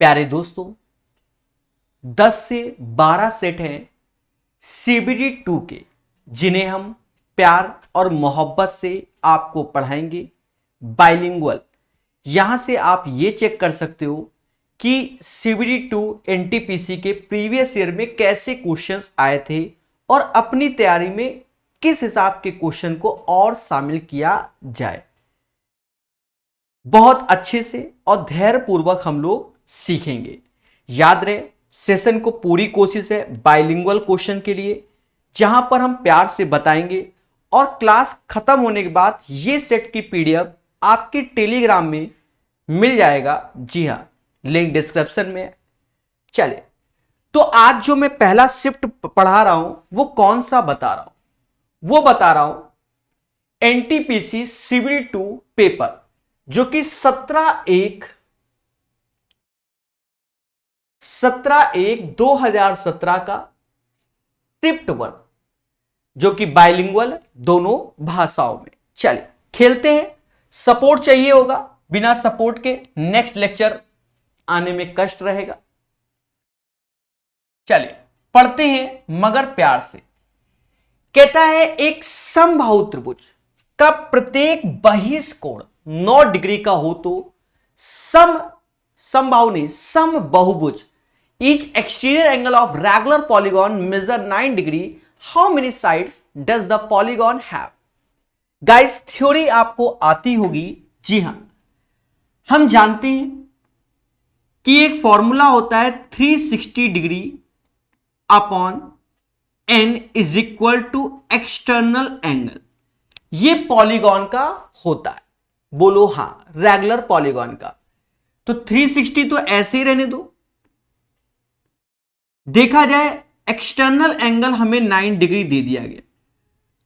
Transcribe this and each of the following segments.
प्यारे दोस्तों, 10 से 12 सेट हैं CBD 2 के, जिन्हें हम प्यार और मोहब्बत से आपको पढ़ाएंगे बाइलिंगुअल। यहां से आप ये चेक कर सकते हो कि CBD 2 NTPC के प्रीवियस ईयर में कैसे क्वेश्चंस आए थे और अपनी तैयारी में किस हिसाब के क्वेश्चन को और शामिल किया जाए। बहुत अच्छे से और धैर्यपूर्वक हम लोग सीखेंगे। याद रहे, सेशन को पूरी कोशिश है बाइलिंगुअल क्वेश्चन के लिए, जहां पर हम प्यार से बताएंगे और क्लास खत्म होने के बाद ये सेट की PDF आपके टेलीग्राम में मिल जाएगा। जी हां, लिंक डिस्क्रिप्शन में है। चलिए, तो आज जो मैं पहला शिफ्ट पढ़ा रहा हूं वो कौन सा बता रहा हूं, वो बता रहा हूं NTPC CBD 2 पेपर, जो कि 17/1/2017 का शिफ्ट 1, जो कि बाइलिंगुअल दोनों भाषाओं में। चलिए खेलते हैं। सपोर्ट चाहिए होगा, बिना सपोर्ट के नेक्स्ट लेक्चर आने में कष्ट रहेगा। चलिए पढ़ते हैं मगर प्यार से। कहता है एक समबाहु त्रिभुज का प्रत्येक बहिष्कोण 9 डिग्री का हो तो समबाहु नहीं, समबहुभुज each exterior angle of regular polygon measure 9 degree, how many sides does the polygon have? Guys theory आपको आती होगी। जी हां, हम जानते हैं कि एक फॉर्मूला होता है 360 degree upon n is equal to external angle. ये पॉलीगॉन का होता है। बोलो हां, रेगुलर पॉलीगॉन का। तो 360 तो ऐसे ही रहने दो। देखा जाए एक्सटर्नल एंगल हमें 9 डिग्री दे दिया गया,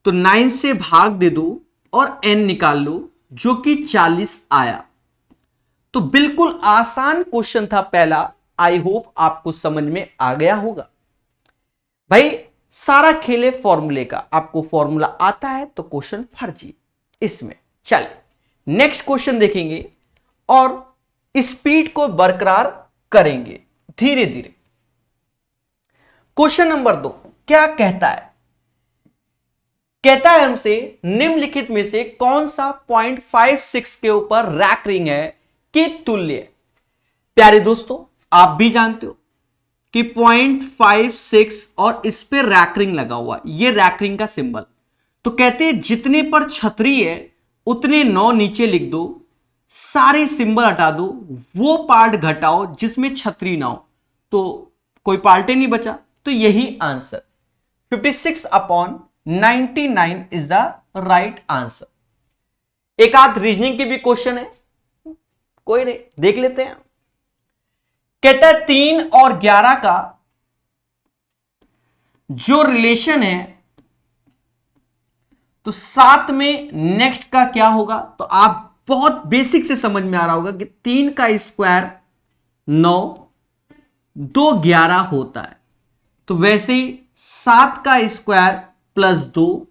तो 9 से भाग दे दो और n निकाल लो, जो कि 40 आया। तो बिल्कुल आसान क्वेश्चन था पहला। आई होप आपको समझ में आ गया होगा। भाई सारा खेले फॉर्मूले का, आपको फॉर्मूला आता है तो क्वेश्चन फर्जी इसमें। चलिए नेक्स्ट क्वेश्चन देखेंगे और स्पीड को बरकरार करेंगे धीरे धीरे। क्वेश्चन नंबर 2 क्या कहता है? कहता है हमसे निम्नलिखित में से कौन सा 0.56 के ऊपर रैक रिंग है कि तुल्य है। प्यारे दोस्तों, आप भी जानते हो कि 0.56 और इस पे रैक रिंग लगा हुआ, ये रैक रिंग का सिंबल। तो कहते हैं जितने पर छतरी है उतने 9 नीचे लिख दो, सारे सिंबल हटा दो, वो पार्ट घटाओ जिसमें छतरी ना हो, तो कोई पार्ट ही नहीं बचा। तो यही answer 56/99 is the right answer. एक आध रीजनिंग की भी क्वेश्चन है, कोई नहीं, देख लेते हैं। कहता है 3 और 11 का जो रिलेशन है, तो 7 में नेक्स्ट का क्या होगा? तो आप बहुत बेसिक से समझ में आ रहा होगा कि 3 का स्क्वायर 9, 2 11 होता है। तो वैसे ही 7 का स्क्वायर प्लस 2,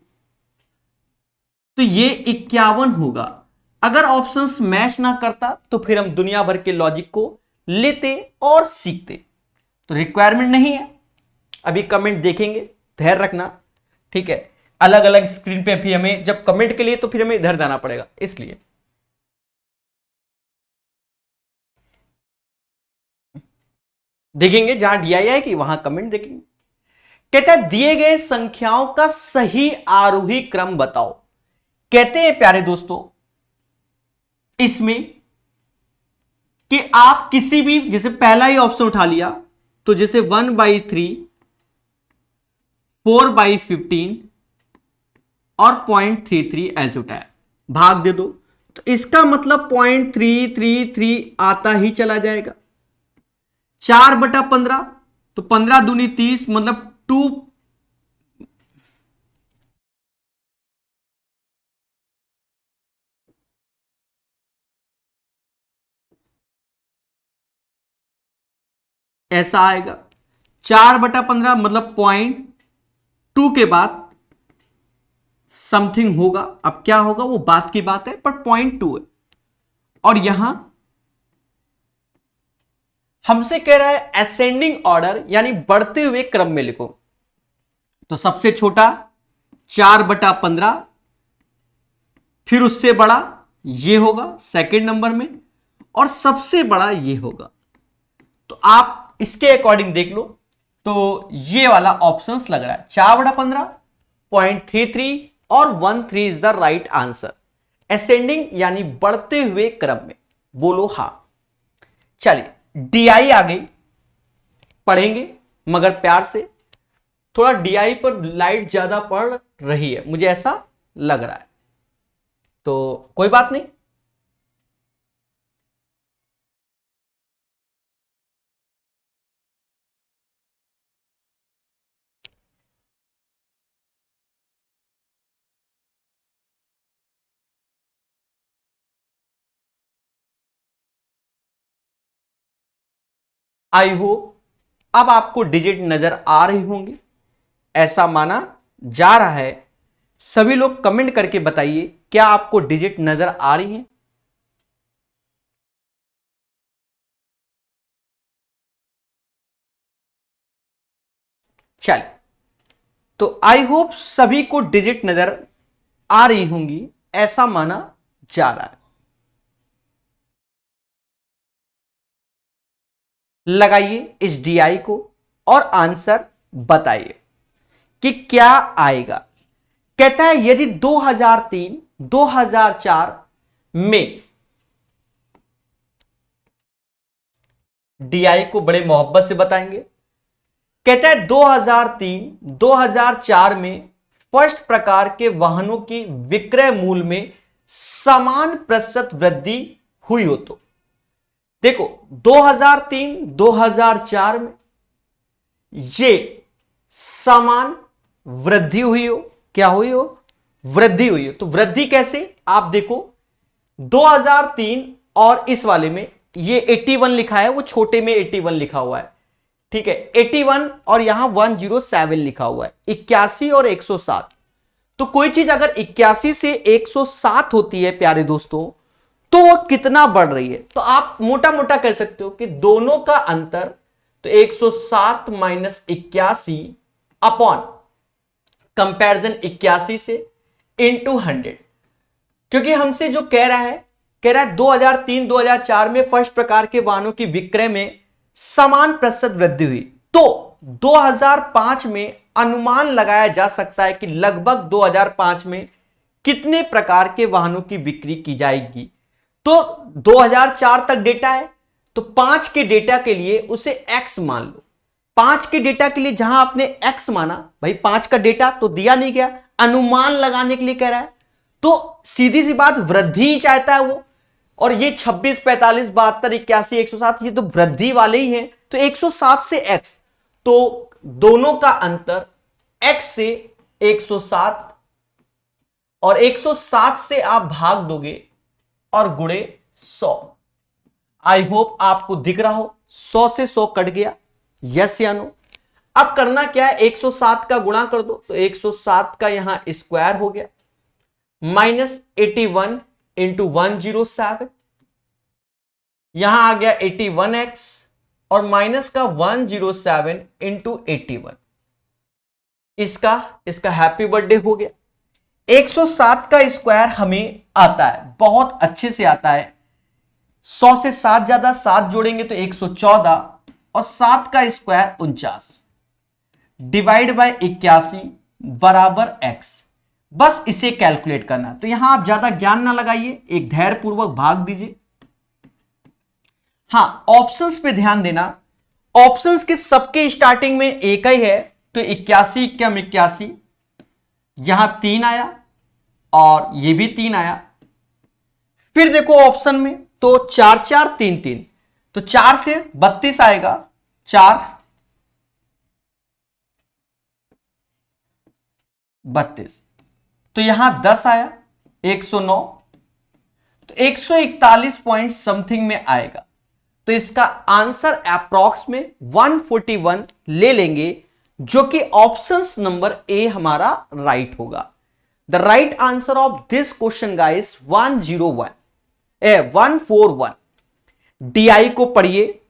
तो ये 51 होगा। अगर ऑप्शंस मैच ना करता तो फिर हम दुनिया भर के लॉजिक को लेते और सीखते। तो रिक्वायरमेंट नहीं है, अभी कमेंट देखेंगे, धैर्य रखना, ठीक है। अलग अलग स्क्रीन पे भी हमें जब कमेंट के लिए तो फिर हमें इधर जाना पड़ेगा, इसलिए देखेंगे जहां DI है कि वहां कमेंट देखेंगे। कहता है दिए गए संख्याओं का सही आरोही क्रम बताओ। कहते हैं प्यारे दोस्तों इसमें कि आप किसी भी, जैसे पहला ही ऑप्शन उठा लिया, तो जैसे 1/3, 4/15 और 0.33 ऐसे उठाया, भाग दे दो, तो इसका मतलब 0.333 आता ही चला जाएगा। 4/15, तो 15 दूनी 30, मतलब 2, ऐसा आएगा। 4/15 मतलब 0.2 के बाद समथिंग होगा। अब क्या होगा वो बात की बात है, पर 0.2 है। और यहां हमसे कह रहा है असेंडिंग ऑर्डर यानी बढ़ते हुए क्रम में लिखो। तो सबसे छोटा 4/15, फिर उससे बड़ा ये होगा सेकंड नंबर में, और सबसे बड़ा ये होगा। तो आप इसके अकॉर्डिंग देख लो, तो ये वाला ऑप्शंस लग रहा है 4/15, 0.33 और 13 is the right answer. Ascending यानी बढ़ते हुए क्रम में, बोलो हां। चलिए डीआई आ गई, पढ़ेंगे मगर प्यार से। थोड़ा डीआई पर लाइट ज्यादा पड़ रही है, मुझे ऐसा लग रहा है, तो कोई बात नहीं। आई होप अब आपको डिजिट नजर आ रही होंगी, ऐसा माना जा रहा है। सभी लोग कमेंट करके बताइए क्या आपको डिजिट नजर आ रही हैं। चलिए, तो आई होप सभी को डिजिट नजर आ रही होंगी, ऐसा माना जा रहा है। लगाइए इस डीआई को और आंसर बताइए कि क्या आएगा। कहता है यदि 2003 2004 में, डीआई को बड़े मोहब्बत से बताएंगे। कहता है 2003 2004 में फर्स्ट प्रकार के वाहनों की विक्रय मूल्य में समान प्रतिशत वृद्धि हुई हो तो देखो 2003 2004 में ये समान वृद्धि हुई हो, क्या हुई हो, वृद्धि हुई हो। तो वृद्धि कैसे, आप देखो 2003 और इस वाले में ये 81 लिखा है, वो छोटे में 81 लिखा हुआ है, ठीक है, 81 और यहां 107 लिखा हुआ है, 81 और 107। तो कोई चीज अगर 81 से 107 होती है प्यारे दोस्तों, तो वो कितना बढ़ रही है। तो आप मोटा मोटा कह सकते हो कि दोनों का अंतर, तो 107 माइनस 81 अपॉन कंपैरिजन 81 से इंटू 100, क्योंकि हमसे जो कह रहा है 2003 2004 में फर्स्ट प्रकार के वाहनों की विक्रय में समान प्रतिशत वृद्धि हुई, तो 2005 में अनुमान लगाया जा सकता है कि लगभग 2005 में कितने प्रकार के वाहनों की बिक्री की जाएगी। तो 2004 तक डेटा है, तो 5 के डेटा के लिए उसे x मान लो। 5 के डेटा के लिए जहां आपने x माना, भाई 5 का डेटा तो दिया नहीं गया, अनुमान लगाने के लिए कह रहा है, तो सीधी सी बात वृद्धि ही चाहता है वो। और ये 26 45 72 81 107 ये तो वृद्धि वाले ही हैं, तो 107 से x, तो दोनों का अंतर x से 107 और 107 से आप भाग दोगे और गुणे 100। आई होप आपको दिख रहा हो 100 से 100 कट गया, यस या नो। अब करना क्या है, 107 का गुणा कर दो, तो 107 का यहां स्क्वायर हो गया, माइनस 81 इंटू 107, यहां आ गया 81x और माइनस का 107 इंटू 81, इसका हैप्पी बर्थडे हो गया। 107 का स्क्वायर हमें आता है, बहुत अच्छे से आता है। 100 से 7 ज्यादा, 7 जोड़ेंगे तो 114 और 7 का स्क्वायर 49 डिवाइड बाय 81 बराबर x। बस इसे कैलकुलेट करना। तो यहां आप ज्यादा ज्ञान ना लगाइए, एक धैर्य पूर्वक भाग दीजिए। हां, ऑप्शंस पे ध्यान देना, ऑप्शंस के सबके स्टार्टिंग में एक ही है, तो 81 कम 81, यहां 3 आया और ये भी 3 आया। फिर देखो ऑप्शन में, तो 4 4 3 3, तो 4 से 32 आएगा, 4 32, तो यहां 10 आया, 109, तो 141 पॉइंट समथिंग में आएगा। तो इसका आंसर अप्रॉक्स में 141 ले लेंगे, जो कि ऑप्शंस नंबर ए हमारा राइट होगा। The right answer of this question guys 141। D I को पढ़िए,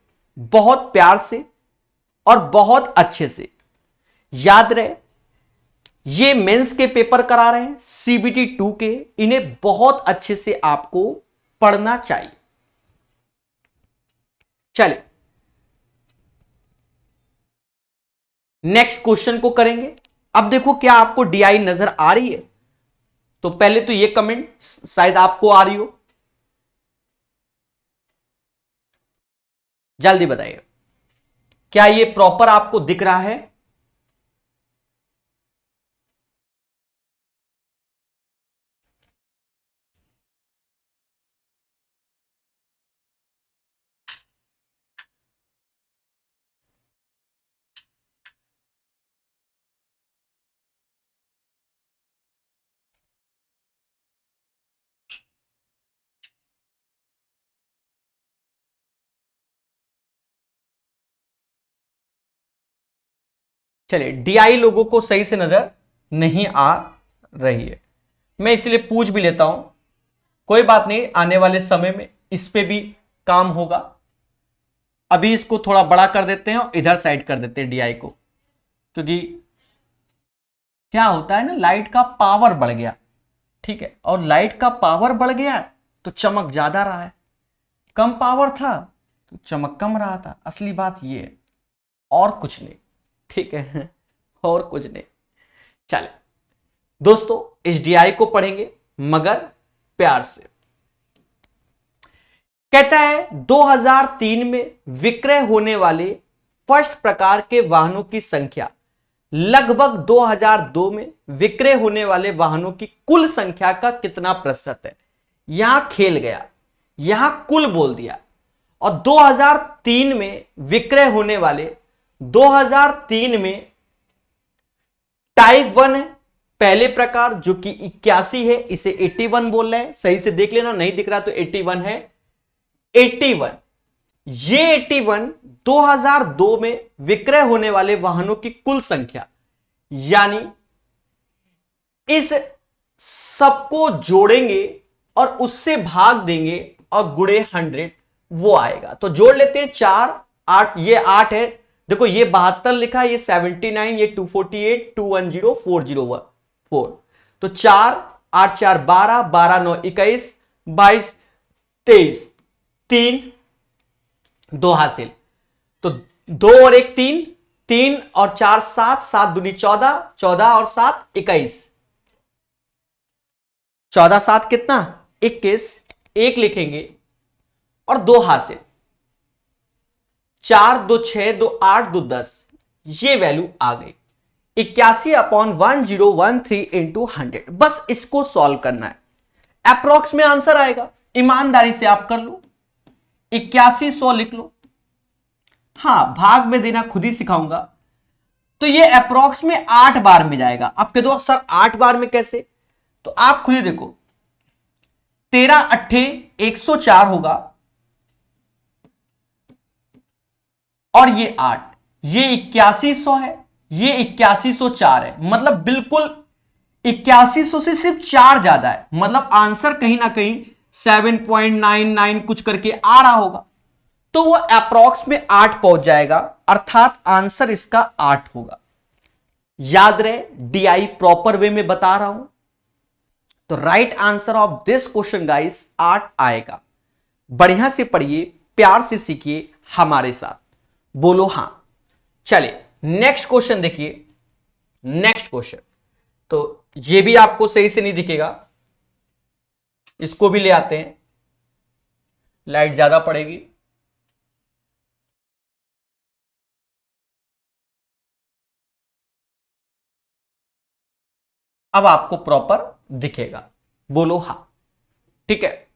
बहुत प्यार से और बहुत अच्छे से। याद रहे, ये मेंस के पेपर करा रहे हैं, सीबीटी 2 के, इन्हें बहुत अच्छे से आपको पढ़ना चाहिए। चलिए नेक्स्ट क्वेश्चन को करेंगे। अब देखो क्या आपको डीआई नजर आ रही है? तो पहले तो ये कमेंट शायद आपको आ रही हो, जल्दी बताइए क्या ये प्रॉपर आपको दिख रहा है? चलिए डीआई लोगों को सही से नजर नहीं आ रही है, मैं इसलिए पूछ भी लेता हूं। कोई बात नहीं, आने वाले समय में इस पे भी काम होगा। अभी इसको थोड़ा बड़ा कर देते हैं और इधर साइड कर देते हैं डीआई को, क्योंकि क्या होता है ना, लाइट का पावर बढ़ गया, ठीक है, और लाइट का पावर बढ़ गया तो चमक ज्यादा रहा है, कम पावर था तो चमक कम रहा था। असली बात ये है, और कुछ नहीं, ठीक है, और कुछ नहीं। चले दोस्तों, इस डीआई को पढ़ेंगे मगर प्यार से। कहता है 2003 में विक्रय होने वाले फर्स्ट प्रकार के वाहनों की संख्या लगभग 2002 में विक्रय होने वाले वाहनों की कुल संख्या का कितना प्रतिशत है? यहां खेल गया, यहां कुल बोल दिया, और 2003 में विक्रय होने वाले, 2003 में टाइप 1 है पहले प्रकार जो कि 81 है, इसे 81 बोल रहे हैं, सही से देख लेना, नहीं दिख रहा तो 81 है, 81। ये 81 2002 में विक्रय होने वाले वाहनों की कुल संख्या, यानी इस सबको जोड़ेंगे और उससे भाग देंगे और गुणे 100, वो आएगा। तो जोड़ लेते हैं 4 8, ये 8 है, देखो ये 72 लिखा है, ये 79, ये 248, 210, 404। तो 4 8 4 12, 12 9 21, 22 23, 3 2 हासिल। तो 2 और 1 3, 3 और 4 7, 7 दूनी 14, 14 और 7 21, 14 7 कितना 21, 1 लिखेंगे और 2 हासिल, 4 2 6 2 8 2 10, ये वैल्यू आ गई 81/1013 इंटू 100। बस इसको सॉल्व करना है, अप्रोक्स में आंसर आएगा, ईमानदारी से आप कर लो, 8100 लिख लो। हां, भाग में देना खुद ही सिखाऊंगा। तो ये अप्रोक्स में 8 बार में जाएगा। आप कह दो सर 8 बार में कैसे? तो आप खुद ही देखो, 13 8 104 होगा, और ये 8, ये 8100 है, ये 8104 है, मतलब बिल्कुल 8100 से सिर्फ 4 ज्यादा है, मतलब आंसर कहीं ना कहीं 7.99 कुछ करके आ रहा होगा, तो वो अप्रॉक्स में 8 पहुंच जाएगा, अर्थात आंसर इसका 8 होगा। याद रहे, डीआई प्रॉपर वे में बता रहा हूं, तो right answer of this question guys 8 आएगा। बढ़िया से पढ़िए, प्यार से सीखिए हमारे साथ, बोलो हां। चलिए नेक्स्ट क्वेश्चन देखिए, नेक्स्ट क्वेश्चन, तो ये भी आपको सही से नहीं दिखेगा, इसको भी ले आते हैं, लाइट ज्यादा पड़ेगी। अब आपको प्रॉपर दिखेगा, बोलो हां, ठीक है।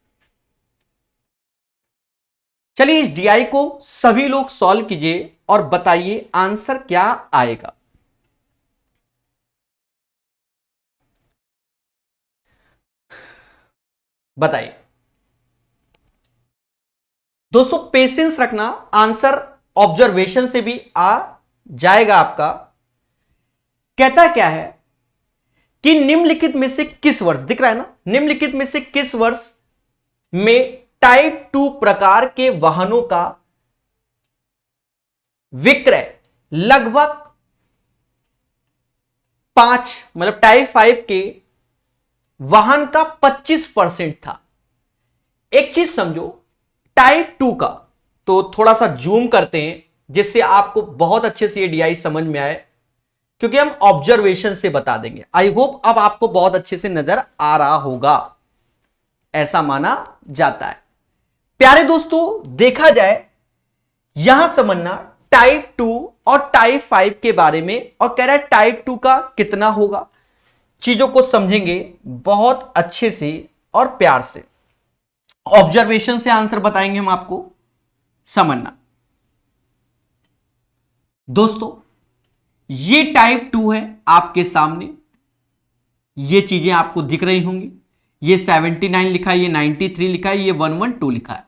चलिए इस डीआई को सभी लोग सॉल्व कीजिए और बताइए आंसर क्या आएगा। बताइए दोस्तों, पेशेंस रखना, आंसर ऑब्जर्वेशन से भी आ जाएगा आपका। कहता क्या है कि निम्नलिखित में से किस वर्ष, दिख रहा है ना, निम्नलिखित में से किस वर्ष में टाइप 2 प्रकार के वाहनों का विक्रय लगभग 5 मतलब टाइप 5 के वाहन का 25% था। एक चीज समझो, टाइप 2 का, तो थोड़ा सा जूम करते हैं जिससे आपको बहुत अच्छे से ये डीआई समझ में आए, क्योंकि हम ऑब्जर्वेशन से बता देंगे। आई होप अब आपको बहुत अच्छे से नजर आ रहा होगा, ऐसा माना जाता है। प्यारे दोस्तों, देखा जाए यहां समझना टाइप 2 और टाइप 5 के बारे में, और कह रहा है टाइप 2 का कितना होगा। चीजों को समझेंगे बहुत अच्छे से और प्यार से, ऑब्जर्वेशन से आंसर बताएंगे हम आपको, समझना। दोस्तों ये टाइप 2 है आपके सामने, ये चीजें आपको दिख रही होंगी, ये 79 लिखा है, ये 93 लिखा है, ये 112 लिखा है,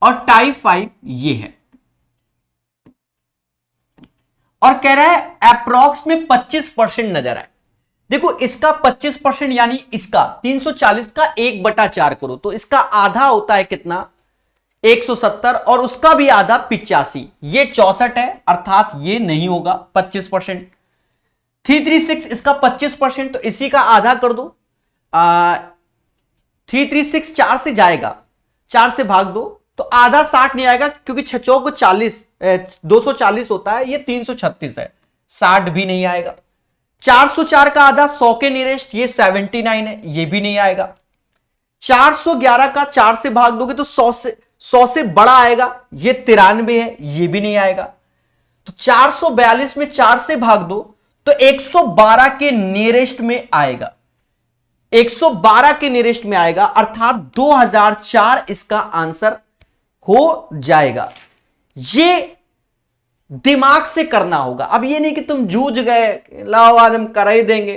और टाइप 5 ये है। और कह रहा है अप्रॉक्स में 25% नजर आए। देखो इसका 25% यानी इसका 340 का 1/4 करो तो इसका आधा होता है कितना, 170, और उसका भी आधा 85, ये 64 है, अर्थात ये नहीं होगा 25%। 336 इसका 25%, तो इसी का आधा कर दो। 336 4 से जाएगा, 4 से भाग दो तो आधा 60 नहीं आएगा, क्योंकि 6 को 40 240 होता है, ये 336 है, 60 भी नहीं आएगा। 404 का आधा 100 के नियरेस्ट, ये 79 है, ये भी नहीं आएगा। 411 का 4 से भाग दोगे तो 100 से बड़ा आएगा, ये 93 है, ये भी नहीं आएगा। तो 442 में 4 से भाग दो तो 112 के नियरेस्ट में आएगा, 112 के नियरेस्ट में आएगा, अर्थात 2004 इसका आंसर हो जाएगा। ये दिमाग से करना होगा, अब ये नहीं कि तुम जूझ गए, लाओ आज हम कर ही देंगे।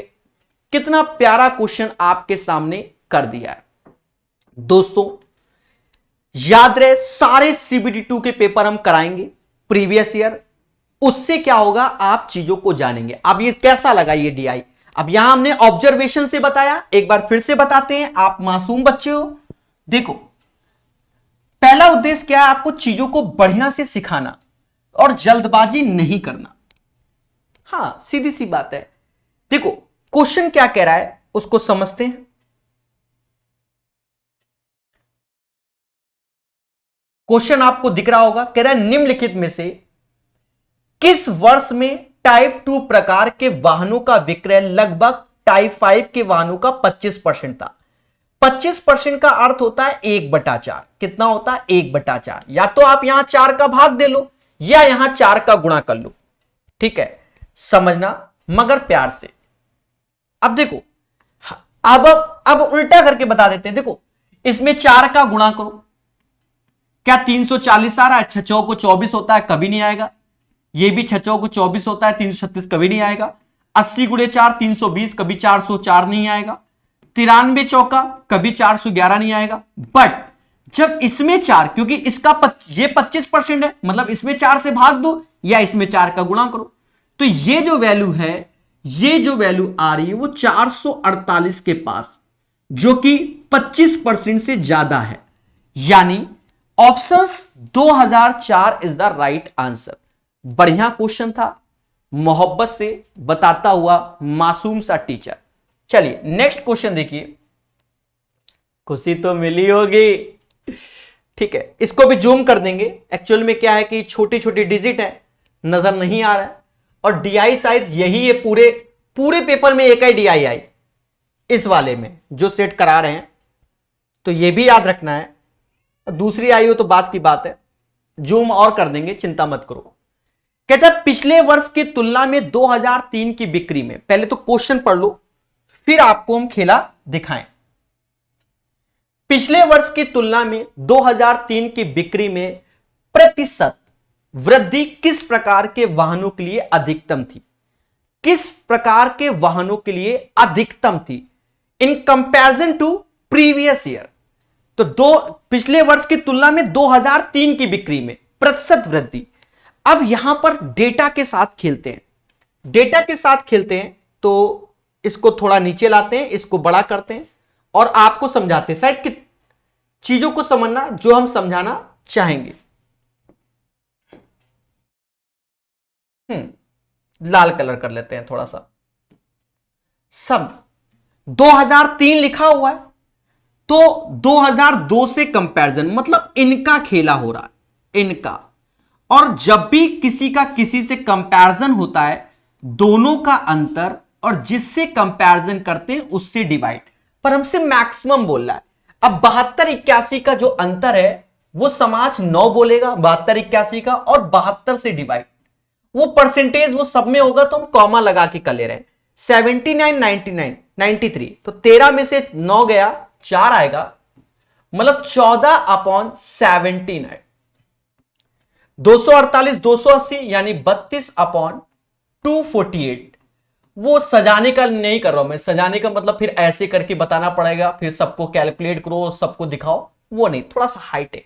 कितना प्यारा क्वेश्चन आपके सामने कर दिया है। दोस्तों याद रहे, सारे CBT 2 के पेपर हम कराएंगे प्रीवियस ईयर, उससे क्या होगा आप चीजों को जानेंगे। अब ये कैसा लगा ये डीआई, अब यहां हमने ऑब्जर्वेशन से बताया, एक बार फिर से बताते हैं, आप मासूम बच्चे हो। देखो पहला उद्देश्य क्या है, आपको चीजों को बढ़िया से सिखाना और जल्दबाजी नहीं करना। हां सीधी सी बात है। देखो क्वेश्चन क्या कह रहा है उसको समझते हैं। क्वेश्चन आपको दिख रहा होगा, कह रहा है निम्नलिखित में से किस वर्ष में टाइप 2 प्रकार के वाहनों का विक्रय लगभग टाइप 5 के वाहनों का 25% था। 25% का अर्थ होता है 1/4। कितना होता है 1/4, या तो आप यहां 4 का भाग दे लो या यहां 4 का गुणा कर लो, ठीक है, समझना मगर प्यार से। अब देखो अब उल्टा करके बता देते हैं। देखो इसमें 4 का गुणा करो, क्या 340 आ रहा है, 6 को 24 होता है, कभी नहीं आएगा। ये भी 6 को 24 होता है, 336 कभी नहीं आएगा। 80 गुणे 4 320, कभी 404 नहीं आएगा। 93 चौका कभी 411 नहीं आएगा। बट जब इसमें 4, क्योंकि इसका ये 25% है, मतलब इसमें 4 से भाग दो या इसमें 4 का गुणा करो, तो ये जो वैल्यू है, ये जो वैल्यू आ रही है वो 448 के पास, जो कि 25% से ज्यादा है। यानी options 2004 is the right answer. बढ़िया क्वेश्चन था, मोहब्बत से बताता हुआ मासूम सा टीचर। चलिए नेक्स्ट क्वेश्चन देखिए, खुशी तो मिली होगी, ठीक है, इसको भी जूम कर देंगे। एक्चुअल में क्या है कि छोटी छोटी डिजिट है, नजर नहीं आ रहा है, और डीआई शायद यही है, पूरे पेपर में एक ही डीआई आई इस वाले में जो सेट करा रहे हैं, तो ये भी याद रखना है। दूसरी आई हो तो बात की बात है, जूम और कर देंगे, चिंता मत करो। कहता है पिछले वर्ष की तुलना में 2003 की बिक्री में, पहले तो क्वेश्चन पढ़ लो फिर आपको हम खेला दिखाएं। पिछले वर्ष की तुलना में 2003 की बिक्री में प्रतिशत वृद्धि किस प्रकार के वाहनों के लिए अधिकतम थी? किस प्रकार के वाहनों के लिए अधिकतम थी in comparison to previous year? तो पिछले वर्ष की तुलना में 2003 की बिक्री में प्रतिशत वृद्धि। अब यहां पर डेटा के साथ खेलते हैं, डेटा के साथ खेलते हैं, तो इसको थोड़ा नीचे लाते हैं, इसको बड़ा करते हैं और आपको समझाते हैं, शायद कि चीजों को समझना जो हम समझाना चाहेंगे। लाल कलर कर लेते हैं थोड़ा सा। सब 2003 लिखा हुआ है तो 2002 से कंपैरिजन, मतलब इनका खेला हो रहा है, इनका। और जब भी किसी का किसी से कंपैरिजन होता है, दोनों का अंतर और जिससे कंपैरिजन करते हैं उससे डिवाइड, पर हमसे मैक्सिमम बोल रहा है। अब 72-81 का जो अंतर है वो समाज 9 बोलेगा 72-81 का, और 72 से डिवाइड, वो परसेंटेज वो सब में होगा तो हम कॉमा लगा के कर ले रहे हैं। 79, 99, 93, तो 13 में से 9 गया, 4 आएगा, मतलब 14/79। 248, 280 यानी 32/248। वो सजाने का नहीं कर रहा हूं मैं, सजाने का मतलब फिर ऐसे करके बताना पड़ेगा, फिर सबको कैलकुलेट करो, सबको दिखाओ, वो नहीं, थोड़ा सा हाइट है।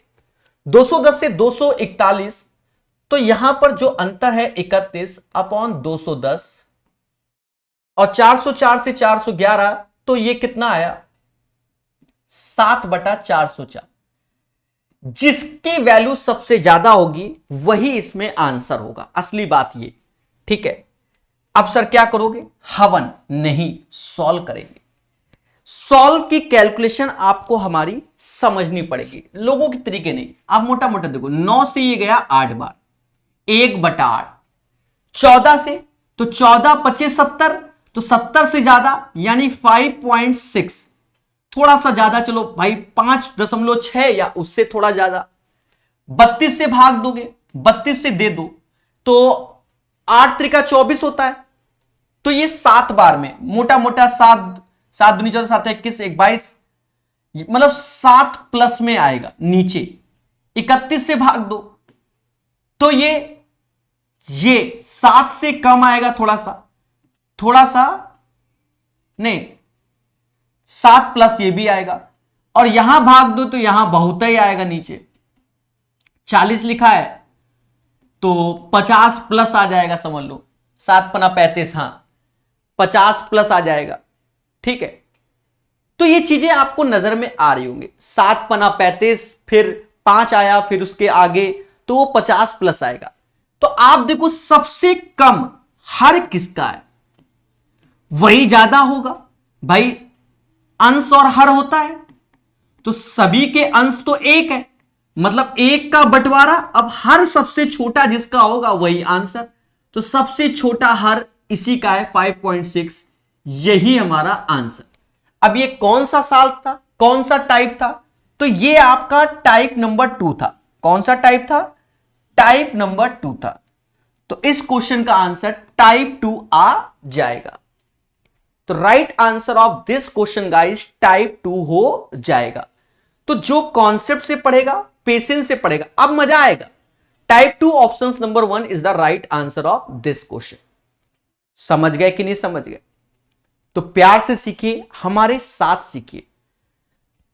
210 से 241, तो यहां पर जो अंतर है 31/210, और 404 से 411, तो ये कितना आया 7/404। जिसकी वैल्यू सबसे ज्यादा होगी वही इसमें आंसर होगा, असली बात ये, ठीक है। अब सर क्या करोगे, हवन नहीं, सॉल्व करेंगे। सॉल्व की कैलकुलेशन आपको हमारी समझनी पड़ेगी, लोगों के तरीके नहीं। आप मोटा मोटा देखो, 9 से ये गया 8 बार, 1/8। 14 से तो 14 25 70, तो 70 से ज्यादा यानी 5.6, थोड़ा सा ज्यादा, चलो भाई 5.6 या उससे थोड़ा ज्यादा। 32 से भाग दोगे, 32 से दे दो तो 8 त्रिका 24 होता है, तो ये 7 बार में मोटा मोटा 7 7 दूनी 14 7 21 1 22, मतलब 7 प्लस में आएगा नीचे। 31 से भाग दो तो ये 7 से कम आएगा, थोड़ा सा नहीं, 7 प्लस ये भी आएगा, और यहां भाग दो तो यहां बहुत ही आएगा नीचे। 40 लिखा है तो 50 प्लस आ जाएगा, समझ लो 7 पना 35, हां 50 प्लस आ जाएगा, ठीक है। तो ये चीजें आपको नजर में आ रही होंगी, 7 पना 35, फिर 5 आया, फिर उसके आगे तो वो 50 प्लस आएगा। तो आप देखो सबसे कम हर किसका है, वही ज्यादा होगा भाई। अंश और हर होता है तो सभी के अंश तो 1 है, मतलब 1 का बंटवारा, अब हर सबसे छोटा जिसका होगा वही आंसर, तो सबसे छोटा हर इसी का है 5.6, यही हमारा आंसर। अब ये कौन सा साल था, कौन सा टाइप था, तो ये आपका टाइप नंबर 2 था। कौन सा टाइप था, टाइप नंबर 2 था, तो इस क्वेश्चन का आंसर टाइप 2 आ जाएगा। तो right answer of this question guys type 2 हो जाएगा। तो जो कॉन्सेप्ट से पढ़ेगा, पेशेंस से पढ़ेगा, अब मजा आएगा। Type 2 option number 1 is the right answer of this question. समझ गए कि नहीं समझ गए, तो प्यार से सीखिए, हमारे साथ सीखिए,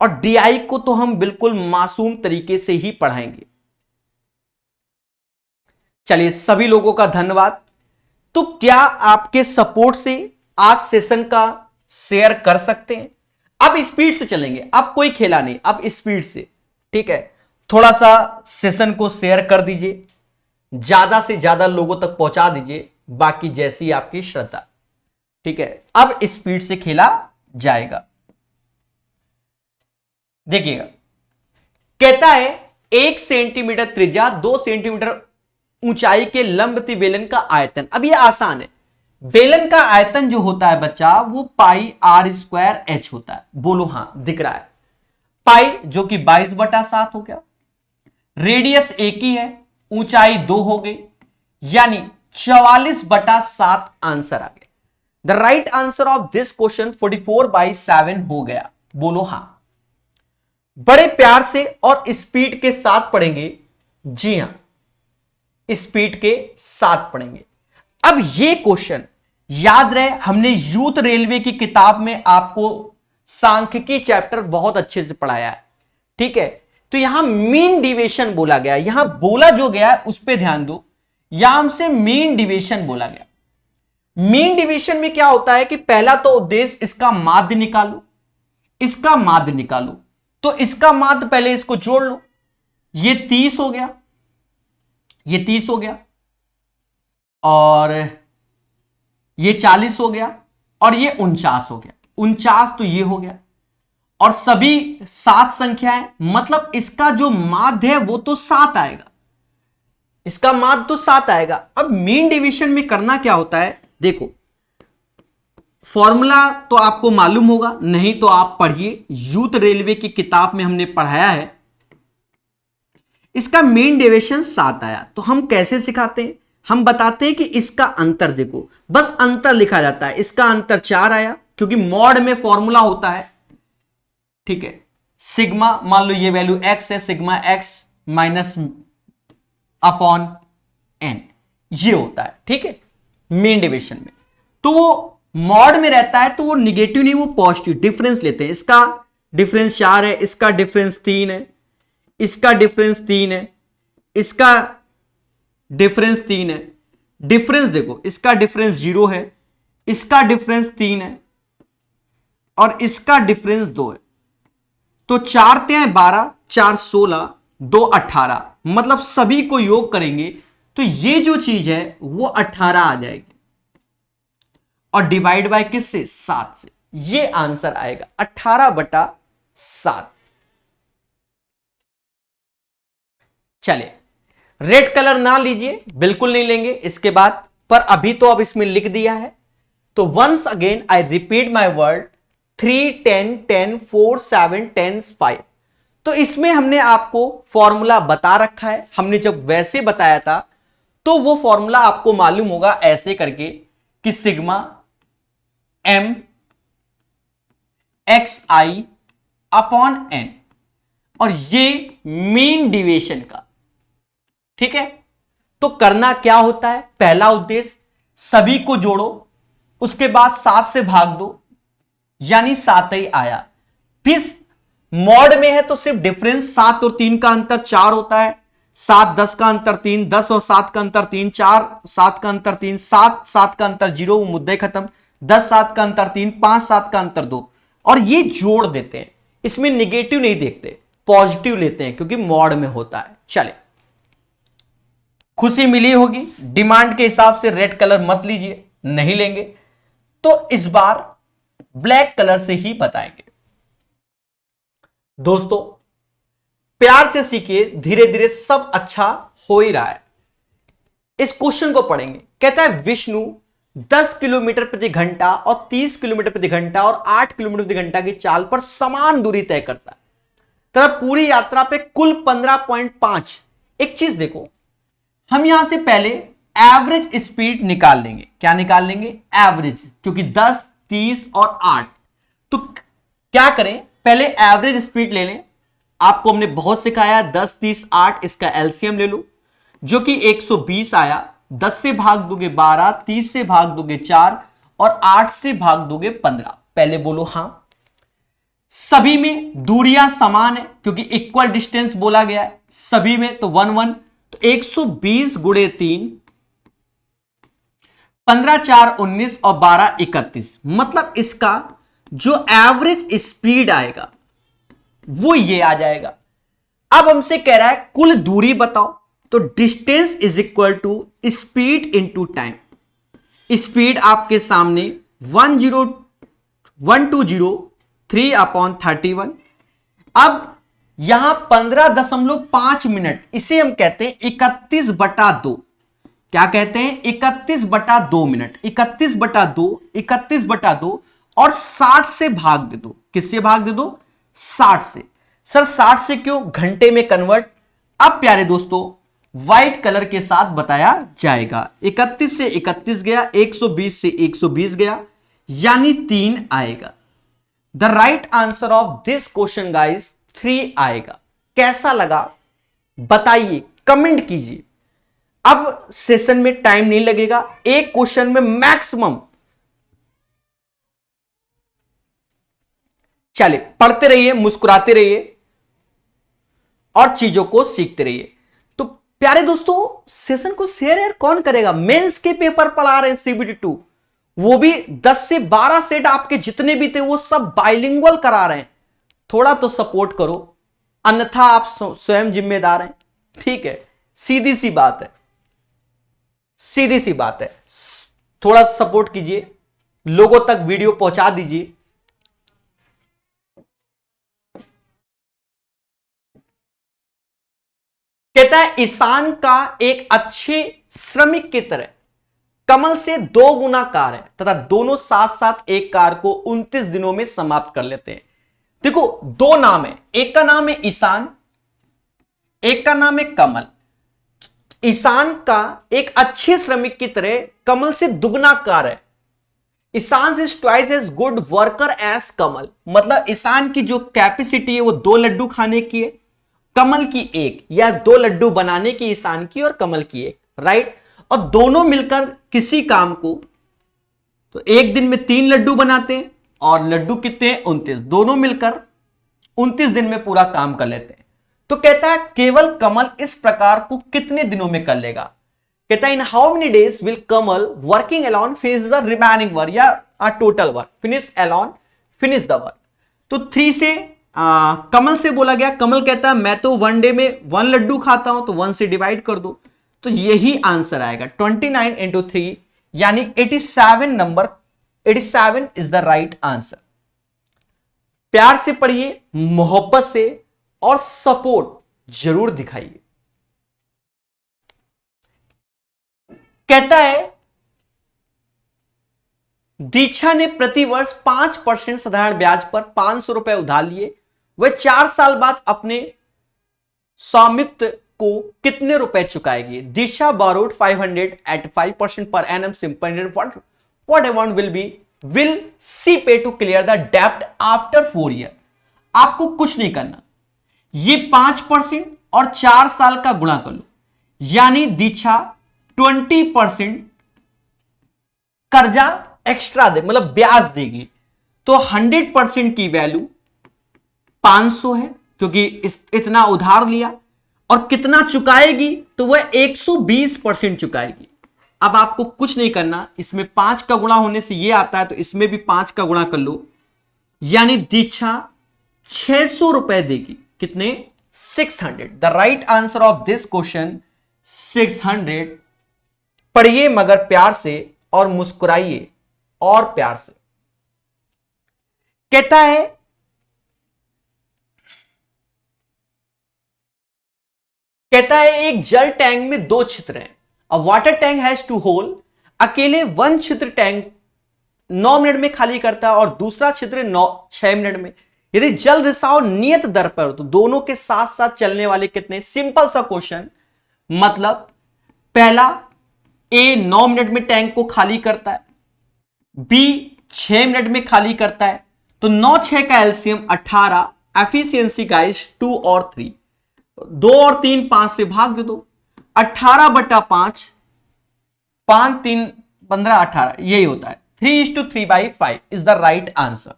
और डीआई को तो हम बिल्कुल मासूम तरीके से ही पढ़ाएंगे। चलिए, सभी लोगों का धन्यवाद। तो क्या आपके सपोर्ट से आज सेशन का शेयर कर सकते हैं? अब स्पीड से चलेंगे, अब कोई खेला नहीं, अब स्पीड से, ठीक है। थोड़ा सा सेशन को शेयर कर दीजिए, ज्यादा से ज्यादा लोगों तक पहुंचा दीजिए, बाकी जैसी आपकी श्रद्धा, ठीक है। अब स्पीड से खेला जाएगा। देखिएगा, कहता है 1 सेंटीमीटर त्रिज्या 2 सेंटीमीटर ऊंचाई के लंबवती बेलन का आयतन। अब ये आसान है, बेलन का आयतन जो होता है बच्चा वो पाई r² h होता है। बोलो हां, दिख रहा है। पाई जो कि 22/7 हो गया, रेडियस एक ही है, ऊंचाई 2 हो गई, यानी 44/7 आंसर आ गया। The right answer of this question 44/7 हो गया। बोलो हां। बड़े प्यार से और स्पीड के साथ पढ़ेंगे, जी हां, स्पीड के साथ पढ़ेंगे। अब ये क्वेश्चन याद रहे, हमने यूथ रेलवे की किताब में आपको सांख्यिकी चैप्टर बहुत अच्छे से पढ़ाया है, ठीक है। तो यहां मीन डिविएशन बोला गया, यहां बोला जो गया है उस पर ध्यान दो, यहां हमसे मीन डिविएशन बोला गया। मीन डिविएशन में क्या होता है कि पहला तो उद्देश्य इसका माध्य निकालो, इसका माध्य निकालो, तो इसका माध्य पहले इसको जोड़ लो, ये 30 हो गया, ये 30 हो गया, और ये 40 हो गया और ये 49 हो गया, 49 तो ये हो गया, और सभी 7 संख्याएं, मतलब इसका जो माध्य है वो तो 7 आएगा, इसका माध्य तो 7 आएगा। अब मीन डिवीजन में करना क्या होता है, देखो फॉर्मूला तो आपको मालूम होगा, नहीं तो आप पढ़िए, यूथ रेलवे की किताब में हमने पढ़ाया है। इसका मीन डेविएशन 7 आया, तो हम कैसे सिखाते हैं, हम बताते हैं कि इसका अंतर देखो, बस अंतर लिखा जाता है, इसका अंतर 4 आया, क्योंकि मॉड में फॉर्मूला होता है, ठीक है, सिग्मा, मान लो ये वैल्यू x है, sigma x minus upon n, ये होता है, ठीक है, मीन डिवीजन में। तो वो मॉड में रहता है तो वो निगेटिव नहीं, वो पॉजिटिव डिफरेंस लेते हैं, इसका डिफरेंस 4 है, इसका डिफरेंस 3 है, इसका डिफरेंस 3 है, इसका डिफरेंस 3 है, डिफरेंस देखो, इसका डिफरेंस 0 है, इसका डिफरेंस 3 है और इसका डिफरेंस 2 है। तो 4 3 12, 4 16, 2 18, मतलब सभी को योग करेंगे तो ये जो चीज है वो 18 आ जाएगी, और डिवाइड बाय किससे, 7 से, ये आंसर आएगा 18/7। चले, रेड कलर ना लीजिए, बिल्कुल नहीं लेंगे इसके बाद, पर अभी तो अब इसमें लिख दिया है। तो once again I repeat my word, 3 10 10 4 7 10 5। तो इसमें हमने आपको फॉर्मूला बता रखा है, हमने जब वैसे बताया था तो वो फॉर्मूला आपको मालूम होगा ऐसे करके कि sigma m xi upon n, और ये मीन डिविएशन का, ठीक है। तो करना क्या होता है, पहला उद्देश्य सभी को जोड़ो, उसके बाद 7 से भाग दो, यानी 7 ही आया। फिर मॉड में है तो सिर्फ डिफरेंस 7 और 3 का अंतर 4 होता है, 7 10 का अंतर 3, 10 और 7 का अंतर 3, 4 7 का अंतर 3, 7 7 का अंतर 0, वो मुद्दे खत्म, 10 7 का अंतर 3, 5 7 का अंतर 2, और ये जोड़ देते हैं, इसमें निगेटिव नहीं देखते, पॉजिटिव लेते हैं क्योंकि मॉड में होता है। चले, खुशी मिली होगी, डिमांड के हिसाब से रेड कलर मत लीजिए, नहीं लेंगे तो इस बार ब्लैक कलर से ही बताएंगे। दोस्तों प्यार से सीखिए, धीरे धीरे सब अच्छा हो ही रहा है। इस क्वेश्चन को पढ़ेंगे, कहता है विष्णु 10 किलोमीटर प्रति घंटा और 30 किलोमीटर प्रति घंटा और 8 किलोमीटर प्रति घंटा की चाल पर समान दूरी तय करता है, तथा पूरी यात्रा पे कुल 15.5। एक चीज देखो, हम यहां से पहले एवरेज स्पीड निकाल लेंगे, क्या निकाल लेंगे, एवरेज, क्योंकि 10 30 और 8, तो क्या करें, पहले एवरेज स्पीड ले लें। आपको हमने बहुत सिखाया 10 30 8, इसका एलसीएम ले लो जो कि 120 आया, 10 से भाग दोगे 12, 30 से भाग दोगे 4 और 8 से भाग दोगे 15। पहले बोलो हां। सभी में दूरियां समान है क्योंकि इक्वल डिस्टेंस बोला गया है सभी में, तो 1 1, तो 120 गुणे 3, 15 4 19 और 12 31, मतलब इसका जो एवरेज स्पीड आएगा वो ये आ जाएगा। अब हमसे कह रहा है कुल दूरी बताओ, तो distance is equal to speed into time. Speed आपके सामने 120.3/31। अब यहां 15.5 मिनट, इसे हम कहते हैं 31/2। क्या कहते हैं, 31/2 मिनट, 31/2 और 60 से भाग दे दो। किससे भाग दे दो, 60 से। सर 60 से क्यों, घंटे में कन्वर्ट। अब प्यारे दोस्तों व्हाइट कलर के साथ बताया जाएगा, 31 से 31 गया, 120 से 120 गया, यानी 3 आएगा। The right answer of this question guys 3 आएगा। कैसा लगा बताइए, कमेंट कीजिए। अब सेशन में टाइम नहीं लगेगा, एक क्वेश्चन में मैक्सिमम, चलिए पढ़ते रहिए, मुस्कुराते रहिए और चीजों को सीखते रहिए। तो प्यारे दोस्तों सेशन को शेयर यार कौन करेगा, मेंस के पेपर पढ़ा रहे हैं CBT 2, वो भी 10 से 12 सेट आपके जितने भी थे वो सब बाइलिंगुअल करा रहे हैं। थोड़ा तो सपोर्ट करो, अन्यथा आप स्वयं जिम्मेदार हैं, ठीक है। सीधी सी बात है, सीधी सी बात है। थोड़ा सपोर्ट कीजिए, लोगों तक वीडियो पहुंचा दीजिए। कहता है ईशान का एक अच्छे श्रमिक की तरह कमल से 2 गुना कार है तथा दोनों साथ साथ एक कार को 29 दिनों में समाप्त कर लेते हैं। देखो 2 नाम है, एक का नाम है ईशान, एक का नाम है कमल। ईशान का एक अच्छे श्रमिक की तरह कमल से दुगना कार है। Ishaan is twice as good worker as Kamal, मतलब ईशान की जो कैपेसिटी है वो 2 लड्डू खाने की है, कमल की 1, या 2 लड्डू बनाने की ईशान की और कमल की 1, राइट। और दोनों मिलकर किसी काम को तो एक दिन में 3 लड्डू बनाते हैं और लड्डू कितने हैं 29, दोनों मिलकर 29 दिन में पूरा काम कर लेते हैं। तो कहता है केवल कमल इस प्रकार को कितने दिनों में कर लेगा। कहता है in how many days will Kamal working alone finish the remaining work, या total work, finish alone finish the work. तो 3 से कमल से बोला गया, कमल कहता है मैं तो 1 डे में 1 लड्डू खाता हूं, तो 1 से डिवाइड कर दो, तो यही आंसर आएगा 29 इंटू 3, यानी 87 number, 87 is the right answer. प्यार से पढ़िए, मोहब्बत से, और सपोर्ट जरूर दिखाइए। कहता है दीक्षा ने प्रतिवर्ष 5% साधारण ब्याज पर 500 रुपए उधार लिए, वह 4 साल बाद अपने स्वामित्व को कितने रुपए चुकाएगी। दीक्षा borrowed 500 at 5% per annum simple interest. What amount will she pay to clear the debt after 4 years? आपको कुछ नहीं करना, ये 5% और 4 साल का गुणा कर लो, यानी दीक्षा 20% कर्जा एक्स्ट्रा दे, मतलब ब्याज देगी। तो 100% की वैल्यू 500 है क्योंकि इतना उधार लिया, और कितना चुकाएगी तो वह 120% चुकाएगी। अब आपको कुछ नहीं करना, इसमें 5 का गुणा होने से ये आता है, तो इसमें भी 5 का गुणा कर लो, यानी दीक्षा 600 रुपए देगी। कितने? 600। The right answer of this question 600। पढ़िए मगर प्यार से, और मुस्कुराइए और प्यार से। कहता है एक जल टैंक में 2 छिद्र हैं। A water tank has 2 hole. अकेले 1 छिद्र टैंक 9 मिनट में खाली करता है और दूसरा छिद्र 6 मिनट में। यदि जल रिसाव नियत दर पर हो तो दोनों के साथ साथ चलने वाले कितने? सिंपल सा क्वेश्चन, मतलब पहला ए 9 मिनट में टैंक को खाली करता है, बी 6 मिनट में खाली करता है, तो 9 6 का एलसीएम 18, एफिशिएंसी गाइस 2 और 3, 2 और 3 5 से भाग दे दो, 18/5, 5 3 15 18, यही होता है 3:3/5 इज द राइट आंसर।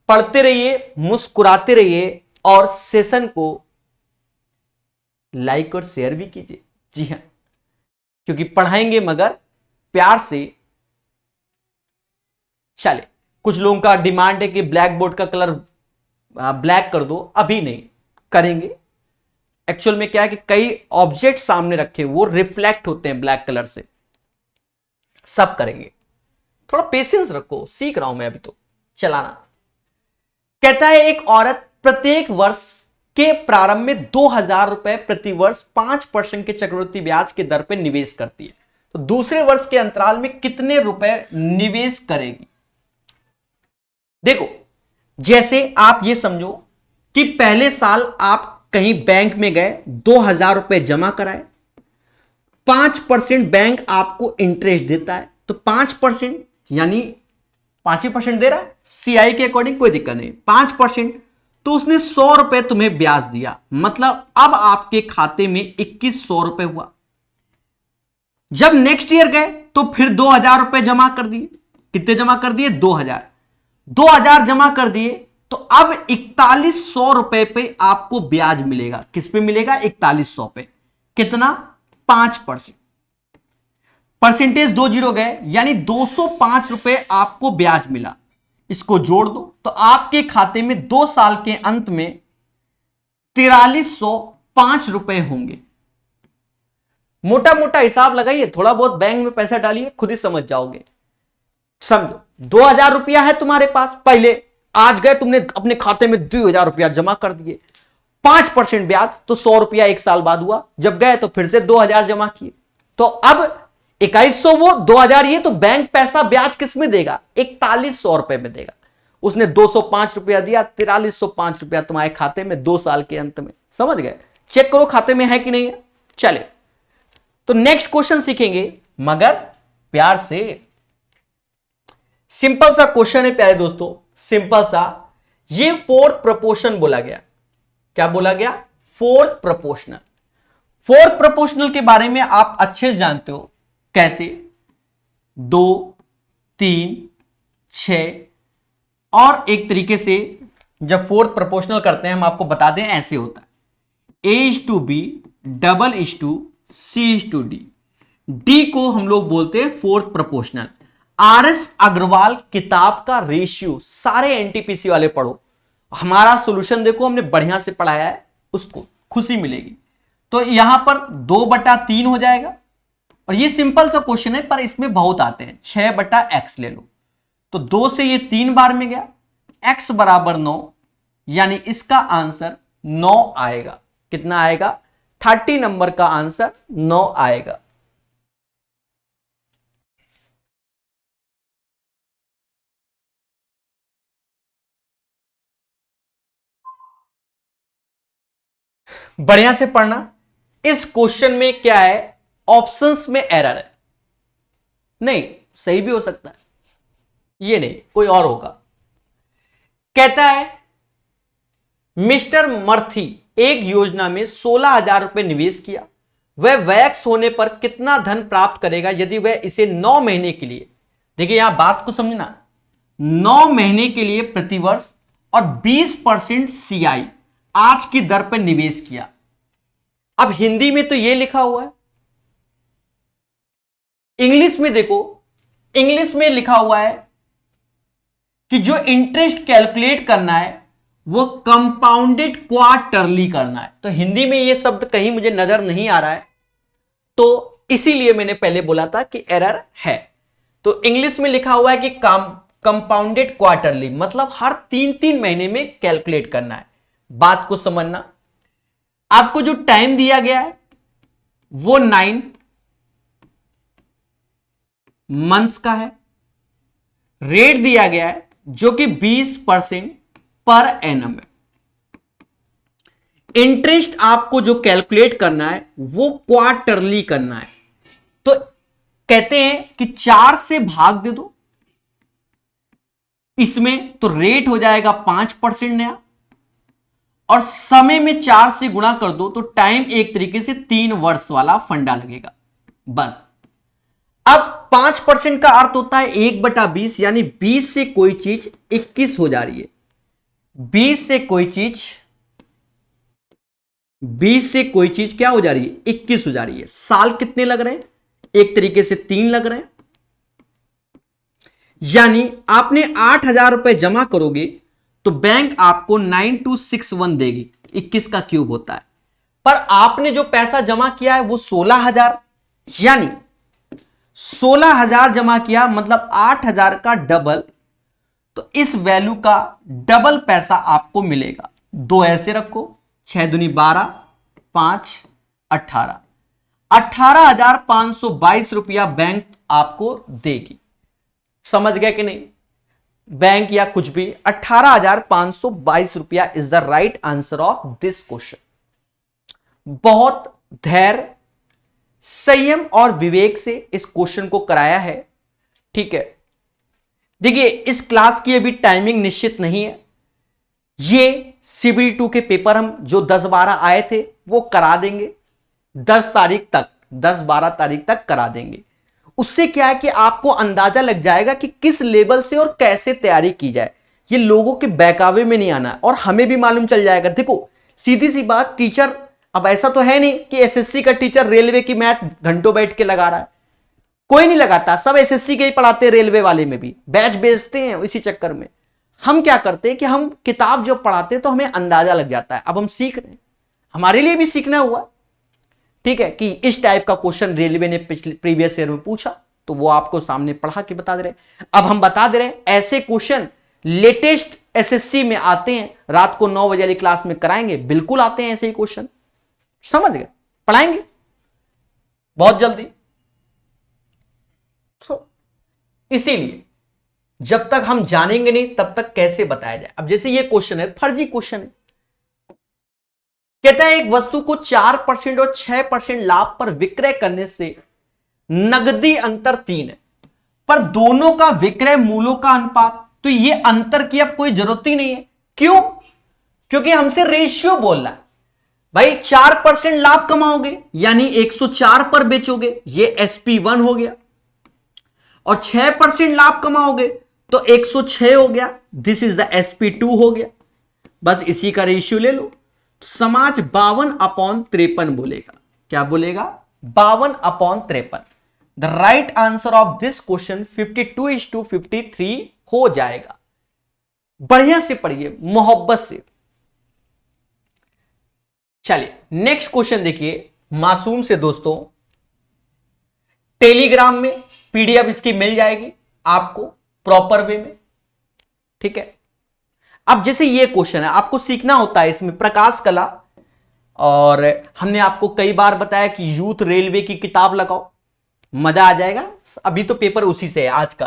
पढ़ते रहिए, मुस्कुराते रहिए और सेशन को लाइक और शेयर भी कीजिए। जी हां, क्योंकि पढ़ाएंगे मगर प्यार से। चले, कुछ लोगों का डिमांड है कि ब्लैक बोर्ड का कलर ब्लैक कर दो, अभी नहीं करेंगे। एक्चुअल में क्या है कि कई ऑब्जेक्ट सामने रखे वो रिफ्लेक्ट होते हैं ब्लैक कलर से, सब करेंगे। थोड़ा पेशेंस रखो, सीख रहा हूं मैं अभी तो चलाना। कहता है एक औरत प्रत्येक वर्ष के प्रारंभ में 2000 रुपए प्रति वर्ष 5% के चक्रवृद्धि ब्याज के दर पर निवेश करती है, तो दूसरे वर्ष के अंतराल में कितने रुपए निवेश करेगी? देखो, जैसे आप ये समझो कि पहले साल आप कहीं बैंक में गए, 2000 रुपए जमा कराए, 5% बैंक आपको इंटरेस्ट देता है, तो 5% यानी 5% दे रहा है सीआई के अकॉर्डिंग, कोई दिक्कत नहीं। 5%, तो उसने 100 रुपए तुम्हें ब्याज दिया, मतलब अब आपके खाते में 2100 रुपए हुआ। जब नेक्स्ट ईयर गए तो फिर 2000 रुपए जमा कर दिए। कितने जमा कर दिए? 2000 जमा कर दिए, तो अब 4100 रुपए पे आपको ब्याज मिलेगा। किस पे मिलेगा? 4100 पे। कितना? 5%। परसेंटेज 2 जीरो गए, यानी 205 रुपए आपको ब्याज मिला। इसको जोड़ दो तो आपके खाते में 2 साल के अंत में 4305 रुपए होंगे। मोटा मोटा हिसाब लगाइए, थोड़ा बहुत बैंक में पैसा डालिए, खुद ही समझ जाओगे। समझो 2,000 रुपया है तुम्हारे पास, पहले आज गए तुमने अपने खाते में 2,000 रुपया जमा कर दिए, 5% ब्याज, तो 100 रुपया एक साल बाद हुआ, जब गए तो फिर से 2,000 जमा किए, तो अब 2,100 वो 2,000 ये, तो बैंक पैसा ब्याज किस में देगा? 4,100 रुपए में देगा। उसने 205 रुपया दिया, 4,305 रुपया तुम्हारे खाते में 2 साल के अंत में। समझ गए? चेक करो खाते में है कि नहीं है। चले तो नेक्स्ट क्वेश्चन सीखेंगे, मगर प्यार से। सिंपल सा क्वेश्चन है प्यारे दोस्तों, सिंपल सा। ये फोर्थ प्रोपोर्शन बोला गया। क्या बोला गया? Fourth proportional. फोर्थ प्रोपोर्शनल के बारे में आप अच्छे से जानते हो। कैसे? 2, 3, 6 और एक तरीके से जब फोर्थ प्रोपोर्शनल करते हैं हम आपको बता दें, ऐसे होता है A:B C:D। डी को हम लोग बोलते हैं फोर्थ प्रोपोर्शनल। RS अग्रवाल किताब का रेशियो, सारे एनटीपीसी वाले पढ़ो, हमारा सॉल्यूशन देखो, हमने बढ़िया से पढ़ाया है, उसको खुशी मिलेगी। तो यहां पर 2/3 हो जाएगा, और ये सिंपल सा क्वेश्चन है पर इसमें बहुत आते हैं। 6/x ले लो, तो 2 से ये 3 बार में गया, x बराबर 9, यानी इसका आंसर 9 आएगा। कितना आएगा? 30 नंबर का आंसर 9 आएगा। बढ़िया से पढ़ना। इस क्वेश्चन में क्या है? ऑप्शंस में एरर है। नहीं, सही भी हो सकता है, ये नहीं, कोई और होगा। कहता है मिस्टर मर्थी एक योजना में 16,000 रुपए निवेश किया, वह वैक्स होने पर कितना धन प्राप्त करेगा यदि वह इसे 9 महीने के लिए, देखिए यहां बात को समझना, 9 महीने के लिए प्रतिवर्ष और 20% CI आज की दर पर निवेश किया। अब हिंदी में तो यह लिखा हुआ है, इंग्लिश में देखो, इंग्लिश में लिखा हुआ है कि जो इंटरेस्ट कैलकुलेट करना है वो कंपाउंडेड क्वार्टरली करना है। तो हिंदी में ये शब्द कहीं मुझे नजर नहीं आ रहा है, तो इसीलिए मैंने पहले बोला था कि एरर है। तो इंग्लिश में लिखा हुआ है कि कंपाउंडेड क्वार्टरली, मतलब हर 3-3 महीने में कैलकुलेट करना है। बात को समझना, आपको जो टाइम दिया गया है वो 9 मंथ्स का है, रेट दिया गया है जो कि 20% पर एनम है। इंटरेस्ट आपको जो कैलकुलेट करना है वो क्वार्टरली करना है, तो कहते हैं कि 4 से भाग दे दो इसमें, तो रेट हो जाएगा 5% नया, और समय में 4 से गुणा कर दो तो टाइम एक तरीके से 3 वर्ष वाला फंडा लगेगा बस। अब 5% का अर्थ होता है 1/20, यानी 20 से कोई चीज 21 हो जा रही है। 20 से कोई चीज क्या हो जा रही है? 21 हो जा रही है। साल कितने लग रहे हैं? एक तरीके से 3 लग रहे हैं, यानी आपने 8,000 रुपए जमा करोगे तो बैंक आपको 9261 देगी, 21 का क्यूब होता है। पर आपने जो पैसा जमा किया है वो 16,000, यानी 16,000 जमा किया, मतलब 8,000 का डबल, तो इस वैल्यू का डबल पैसा आपको मिलेगा। 2 ऐसे रखो, 6 दूनी 12, 5 18, 18,522 रुपया बैंक आपको देगी। समझ गए कि नहीं? बैंक या कुछ भी, 18,522 रुपया is the right answer of this question. बहुत धैर्य, संयम और विवेक से इस क्वेश्चन को कराया है। ठीक है, देखिए इस क्लास की अभी टाइमिंग निश्चित नहीं है। ये CBT 2 के पेपर हम जो 10-12 आए थे वो करा देंगे 10 तारीख तक, 10-12 तारीख तक करा देंगे। उससे क्या है कि आपको अंदाजा लग जाएगा कि किस लेवल से और कैसे तैयारी की जाए। ये लोगों के बहकावे में नहीं आना, और हमें भी मालूम चल जाएगा। देखो सीधी सी बात, टीचर अब ऐसा तो है नहीं कि SSC का टीचर रेलवे की मैथ घंटों बैठ के लगा रहा है, कोई नहीं लगाता। सब SSC के ही पढ़ाते हैं, रेलवे वाले में भी बैच बेचते हैं। इसी चक्कर में हम क्या करते हैं कि हम किताब जब पढ़ाते हैं तो हमें अंदाजा लग जाता है। अब हम सीख रहे हैं, हमारे लिए भी सीखना हुआ। ठीक है, कि इस टाइप का क्वेश्चन रेलवे ने पिछले प्रीवियस ईयर में पूछा, तो वो आपको सामने पढ़ा के बता दे रहे। अब हम बता दे रहे हैं ऐसे क्वेश्चन लेटेस्ट एसएससी में आते हैं, रात को 9 बजे वाली क्लास में कराएंगे, बिल्कुल आते हैं ऐसे ही क्वेश्चन, समझ गए, पढ़ाएंगे बहुत जल्दी। तो इसीलिए जब तक हम जानेंगे नहीं तब तक कैसे बताया जाए। अब जैसे ये क्वेश्चन है, फर्जी क्वेश्चन है, कहता है एक वस्तु को 4% और 6% लाभ पर विक्रय करने से नगदी अंतर 3 है, पर दोनों का विक्रय मूल्यों का अनुपात, तो ये अंतर की अब कोई जरूरत ही नहीं है। क्यों? क्योंकि हमसे रेशियो बोल रहा है भाई। 4% लाभ कमाओगे यानी 104 पर बेचोगे, ये SP1 हो गया, और 6% लाभ कमाओगे तो 106 हो गया, दिस इज द SP2 हो गया। बस इसी का रेशियो ले लो। समाज 52/53 बोलेगा। क्या बोलेगा? 52/53। The right answer of this question 52:53 हो जाएगा। बढ़िया से पढ़िए, मोहब्बत से। चलिए नेक्स्ट क्वेश्चन देखिए मासूम से दोस्तों। टेलीग्राम में पीडीएफ इसकी मिल जाएगी आपको प्रॉपर वे में, ठीक है। अब जैसे ये क्वेश्चन है, आपको सीखना होता है इसमें प्रकाश कला, और हमने आपको कई बार बताया कि यूथ रेलवे की किताब लगाओ, मजा आ जाएगा। अभी तो पेपर उसी से है आज का।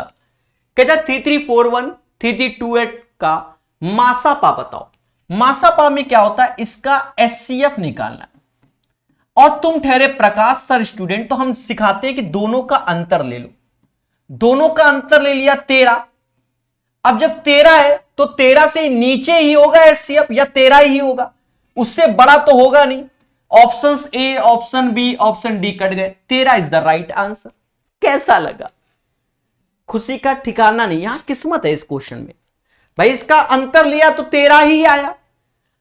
कहता है 3341 3328 का मासापा बताओ। मासापा में क्या होता है, इसका एचसीएफ निकालना है। और तुम ठहरे प्रकाश सर स्टूडेंट, तो हम सिखाते हैं कि दोनों का अंतर ले लो। दोनों का अंतर ले लिया 13। अब जब 13 है तो 13 से नीचे ही होगा एचसीएफ, या 13 ही होगा, उससे बड़ा तो होगा नहीं। Option A, option B, option D cut गए, 13 इज द राइट आंसर। कैसा लगा? खुशी का ठिकाना नहीं, यहां किस्मत है इस क्वेश्चन में भाई। इसका अंतर लिया तो 13 ही आया।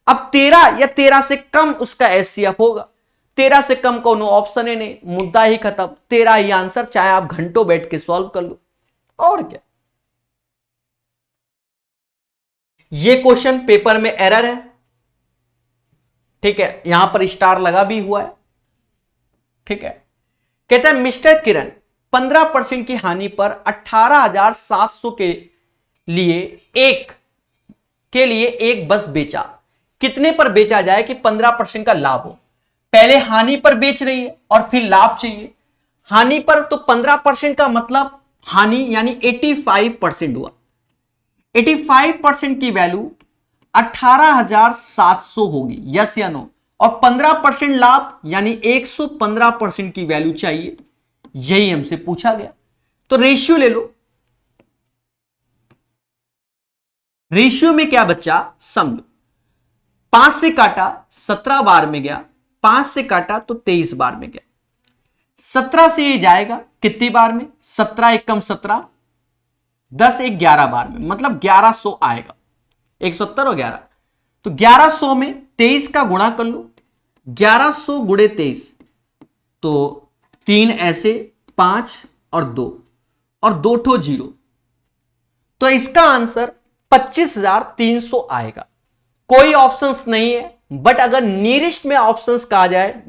अब 13 या 13 से कम उसका एचसीएफ होगा। 13 से कम कोनो ऑप्शन ही नहीं, मुद्दा ही खत्म, 13 ही आंसर, चाहे आप घंटों बैठ के सॉल्व कर लो। और क्या, ये क्वेश्चन पेपर में एरर है, ठीक है, यहां पर स्टार लगा भी हुआ है, ठीक है। कहता है मिस्टर किरण 15% की हानि पर 18,700 के लिए एक बस बेचा। कितने पर बेचा जाए कि 15% का लाभ हो? पहले हानि पर बेच रही है और फिर लाभ चाहिए। हानि पर तो 15% का मतलब हानि यानी 85% हुआ। 85% की वैल्यू 18,700 होगी, यस या नो। और 15% लाभ यानी 115% की वैल्यू चाहिए, यही हमसे पूछा गया। तो रेशियो ले लो। रेशियो में क्या बच्चा, समझो। 5 से काटा 17 बार में गया, 5 से काटा तो 23 बार में गया। 17 से ये जाएगा कितनी बार में? 17 एकम 17, 10 एक 11 बार में, मतलब 1100 आएगा। 170 और 11, तो 1100 में 23 का गुणा कर लो। 1100 गुणे 23, तो 3 ऐसे, 5 और 2, और 2 ठो 0, तो इसका आंसर 25,300 आएगा। कोई ऑप्शंस नहीं है, बट अगर नियरेस्ट में ऑप्शंस कहा जाए,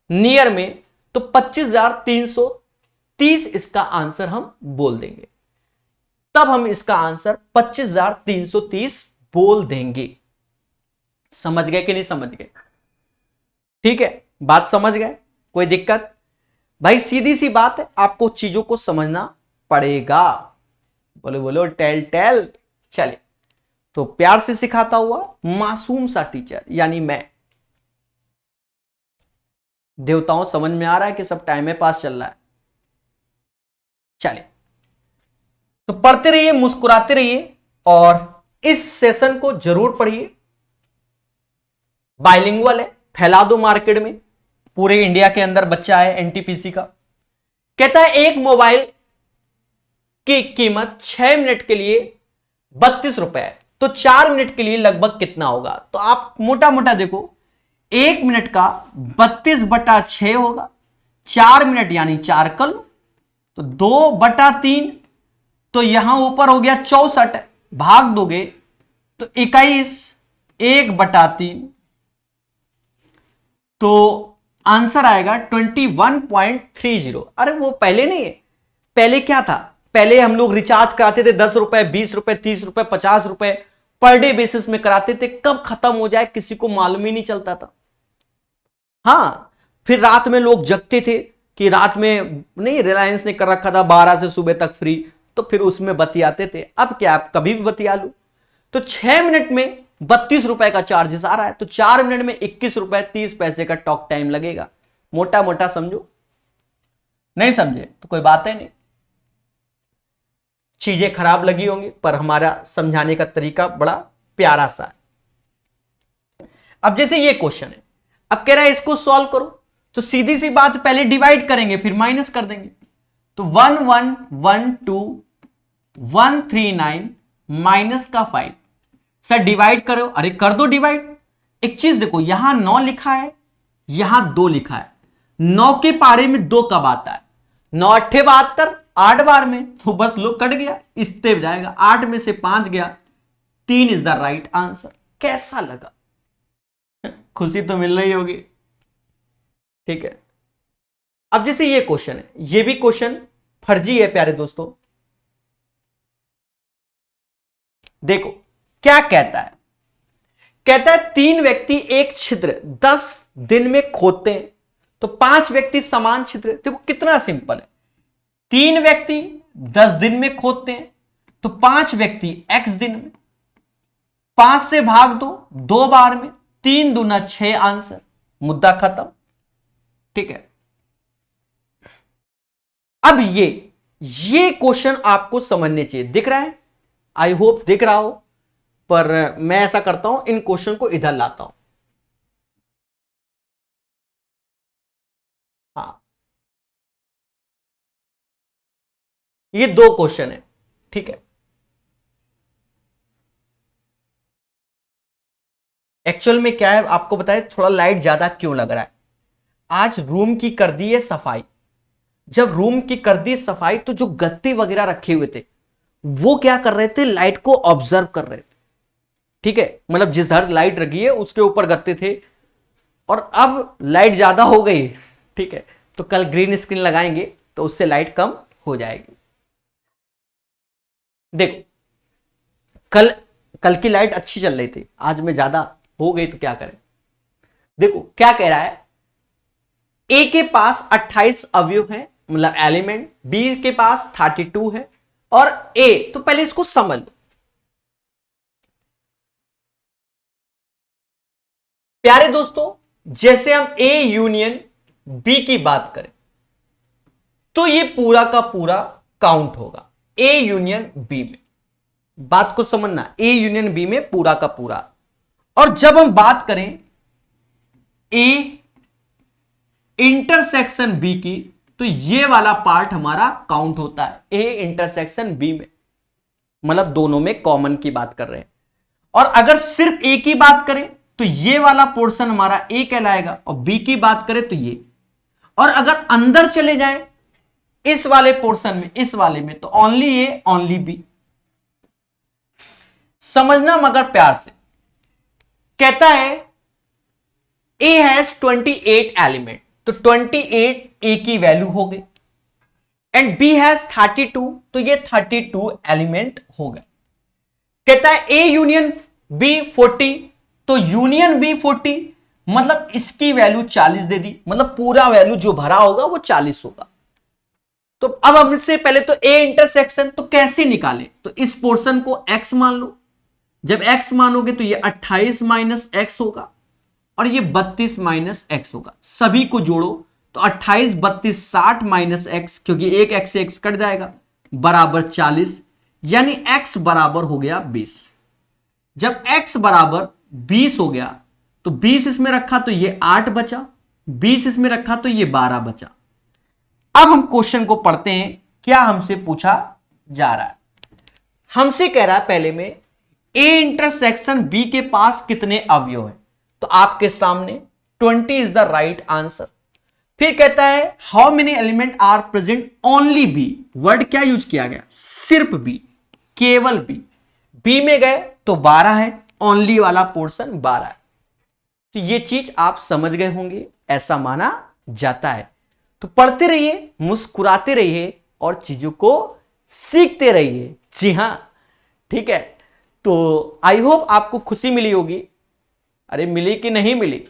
नियर में, तो 25,330 इसका आंसर हम बोल देंगे। तब हम इसका आंसर 25,330 बोल देंगे। समझ गए कि नहीं समझ गए? ठीक है, बात समझ गए? कोई दिक्कत? भाई सीधी सी बात है, आपको चीजों को समझना पड़ेगा। बोलो बोलो, टेल टेल। चलिए, तो प्यार से सिखाता हुआ मासूम सा टीचर यानी मैं। देवताओं, समझ में आ रहा है कि सब टाइम में पास चल रहा है? चलिए, तो पढ़ते रहिए, मुस्कुराते रहिए, और इस सेशन को जरूर पढ़िए। बाइलिंगुअल है, फैला दो मार्केट में, पूरे इंडिया के अंदर बच्चा है एनटीपीसी का। कहता है एक मोबाइल की कीमत 6 मिनट के लिए 32 रुपए है, तो 4 मिनट के लिए लगभग कितना होगा? तो आप मोटा मोटा देखो, 1 मिनट का 32/6 होगा, 4 मिनट यानी 4 कर लो, तो 2/3, तो यहां ऊपर हो गया 64, भाग दोगे तो 21, 1/3, तो आंसर आएगा 21.30। अरे वो पहले नहीं है, पहले क्या था, पहले हम लोग रिचार्ज कराते थे 10 रुपए, 20 रुपए, 30 रुपए, 50 रुपए पर डे बेसिस में कराते थे, कब खत्म हो जाए किसी को मालूम ही नहीं चलता था। हाँ, फिर रात में लोग जगते थे कि रात में नहीं, रिलायंस ने कर रखा था 12 से सुबह तक फ्री, तो फिर उसमें बतियाते थे। अब क्या, आप कभी भी बतिया लो। तो 6 मिनट में 32 रुपए का चार्जेस आ रहा है, तो 4 मिनट में 21 रुपए 30 पैसे का टॉक टाइम लगेगा। मोटा मोटा समझो, नहीं समझे तो कोई बात है नहीं, चीजें खराब लगी होंगी, पर हमारा समझाने का तरीका बड़ा प्यारा सा है। अब जैसे ये क्वेश्चन है, अब कह रहा है इसको सॉल्व करो, तो सीधी सी बात, पहले डिवाइड करेंगे फिर माइनस कर देंगे। तो 1112 माइनस का 5, सर डिवाइड करो, अरे कर दो डिवाइड। एक चीज देखो, यहां 9 लिखा है, यहां 2 लिखा है, 9 के पारे में 2 कब आता है, 9 अट्ठे 72, 8 बार में, तो बस लो कट गया, इससे जाएगा, 8 में से 5 गया, 3 इज द राइट आंसर। कैसा लगा, खुशी तो मिल रही होगी, ठीक है। अब जैसे ये क्वेश्चन है, ये भी क्वेश्चन फर्जी है प्यारे दोस्तों। देखो क्या कहता है, कहता है 3 व्यक्ति एक छिद्र 10 दिन में खोदते हैं, तो 5 व्यक्ति समान छिद्र, देखो कितना सिंपल है, 3 व्यक्ति 10 दिन में खोदते हैं, तो 5 व्यक्ति x दिन में, 5 से भाग दो 2 बार में, 3 दूना 6 आंसर, मुद्दा खत्म, ठीक है। अब ये क्वेश्चन आपको समझने चाहिए, दिख रहा है, आई होप दिख रहा हो, पर मैं ऐसा करता हूं, इन क्वेश्चन को इधर लाता हूं। हाँ, ये 2 क्वेश्चन है, ठीक है। एक्चुअल में क्या है आपको बताए, थोड़ा लाइट ज्यादा क्यों लग रहा है, आज रूम की कर दी है सफाई, जब रूम की कर दी सफाई तो जो गत्ते वगैरह रखे हुए थे वो क्या कर रहे थे, लाइट को ऑब्जर्व कर रहे थे, ठीक है, मतलब जिस धर लाइट रखी है उसके ऊपर गत्ते थे, और अब लाइट ज्यादा हो गई, ठीक है, तो कल ग्रीन स्क्रीन लगाएंगे तो उससे लाइट कम हो जाएगी। देखो कल की लाइट अच्छी चल रही थी, आज में ज्यादा हो गई तो क्या करें। देखो क्या कह रहा है, ए के पास 28 अवयव हैं, मतलब एलिमेंट, बी के पास 32 है, और ए, तो पहले इसको समझ लो प्यारे दोस्तों। जैसे हम ए यूनियन बी की बात करें तो ये पूरा का पूरा काउंट होगा ए यूनियन बी में, बात को समझना, ए यूनियन बी में पूरा का पूरा। और जब हम बात करें ए इंटरसेक्शन बी की, तो ये वाला पार्ट हमारा काउंट होता है ए इंटरसेक्शन बी में, मतलब दोनों में कॉमन की बात कर रहे हैं। और अगर सिर्फ ए की बात करें तो ये वाला पोर्शन हमारा ए कहलाएगा, और बी की बात करें तो ये। और अगर अंदर चले जाएं इस वाले पोर्शन में, इस वाले में, तो ओनली ए ओनली बी, समझना मगर प्यार से। कहता है ए हैज 28 एलिमेंट, तो 28 ए की वैल्यू हो गई, एंड बी हैज 32, तो ये 32 एलिमेंट हो गए। कहता है ए यूनियन बी 40, तो यूनियन बी 40, मतलब इसकी वैल्यू 40 दे दी, मतलब पूरा वैल्यू जो भरा होगा वो 40 होगा। तो अब हमसे पहले तो ए इंटरसेक्शन, तो कैसे निकाले, तो इस पोर्शन को x मान लो, जब x मानोगे तो ये 28 माइनस एक्स होगा, और ये 32 माइनस एक्स होगा, सभी को जोड़ो तो 28 32 60 माइनस एक्स, क्योंकि एक एक्स से एक्स कट जाएगा, बराबर 40, यानी x बराबर हो गया 20। जब x बराबर 20 हो गया तो 20 इसमें रखा तो ये 8 बचा, 20 इसमें रखा तो ये 12 बचा। अब हम क्वेश्चन को पढ़ते हैं, क्या हमसे पूछा जा रहा है। हमसे कह रहा है पहले में ए इंटरसेक्शन बी के पास कितने अवयव हैं, तो आपके सामने 20 इज द राइट आंसर। फिर कहता है how many element are present only B, word क्या यूज किया गया, सिर्फ बी, केवल बी, बी में गए तो 12 है, ओनली वाला पोर्शन 12 है। तो ये चीज आप समझ गए होंगे, ऐसा माना जाता है। तो पढ़ते रहिए, मुस्कुराते रहिए और चीजों को सीखते रहिए। जी हां, ठीक है। तो आई होप आपको खुशी मिली होगी। अरे मिली कि नहीं मिली?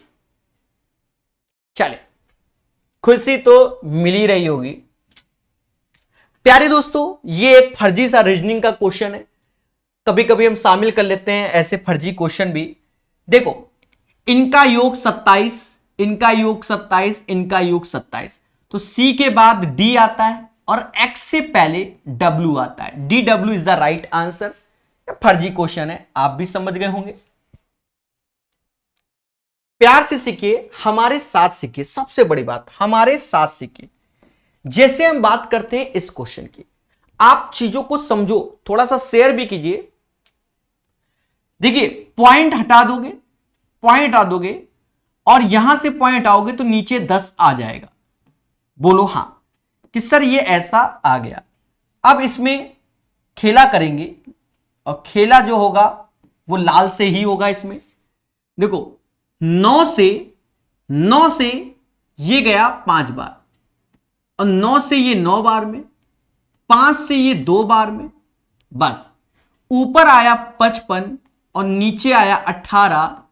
चले, खुशी तो मिली रही होगी। प्यारे दोस्तों, ये एक फर्जी सा रीजनिंग का क्वेश्चन है। कभी कभी हम शामिल कर लेते हैं ऐसे फर्जी क्वेश्चन भी। देखो, इनका योग 27, इनका योग 27, इनका योग 27। तो C के बाद D आता है और X से पहले W आता है। DW is the right answer. फर्जी क्वेश्चन है, आप भी समझ गए होंगे। प्यार से सीखिए, हमारे साथ सीखिए। सबसे बड़ी बात, हमारे साथ सीखिए। जैसे हम बात करते हैं इस क्वेश्चन की, आप चीजों को समझो, थोड़ा सा शेयर भी कीजिए। देखिए, पॉइंट हटा दोगे, पॉइंट हटा दोगे और यहां से पॉइंट आओगे तो नीचे 10 आ जाएगा। बोलो हां कि सर ये ऐसा आ गया। अब इसमें खेला करेंगे और खेला जो होगा वो लाल से ही होगा। इसमें देखो, 9 से ये गया 5 बार और 9 से ये 9 बार में, 5 से ये 2 बार में, बस ऊपर आया 55 और नीचे आया 18।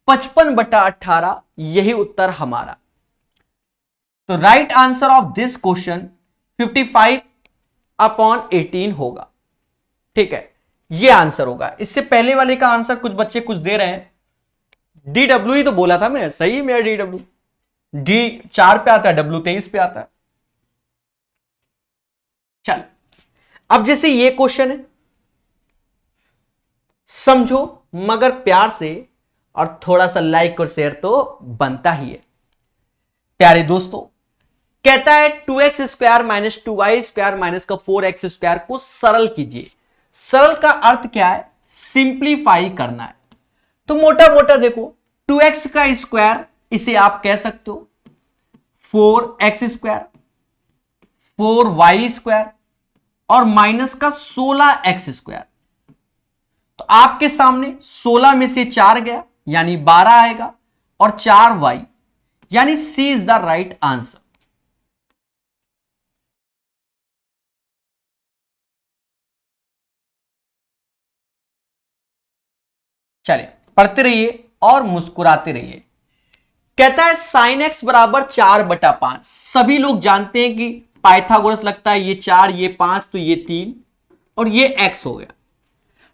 55/18 यही उत्तर हमारा। तो right answer of this question 55/18 होगा। ठीक है, ये आंसर होगा। इससे पहले वाले का आंसर कुछ बच्चे कुछ दे रहे हैं। DW ही तो बोला था मैं, सही मेरा DW। D 4 पे आता है, W 23 पे आता है। चल, अब जैसे ये क्वेश्चन है, समझो मगर प्यार से, और थोड़ा सा लाइक और शेयर तो बनता ही है। प्यारे दोस्तों, कहता है 2x² - 2y² - 4x² को सरल कीजिए। सरल का अर्थ क्या है? सिंप्लीफाई करना है। तो मोटा मोटा देखो, 2x का स्क्वायर इसे आप कह सकते हो 4x², 4y² और माइनस का 16x²। तो आपके सामने 16 में से 4 गया यानी 12 आएगा और 4y, यानी C is the right answer. चलिए, पढ़ते रहिए और मुस्कुराते रहिए। कहता है sin x बराबर 4/5। सभी लोग जानते हैं कि पाइथागोरस लगता है, ये 4 ये 5 तो ये 3 और ये x हो गया।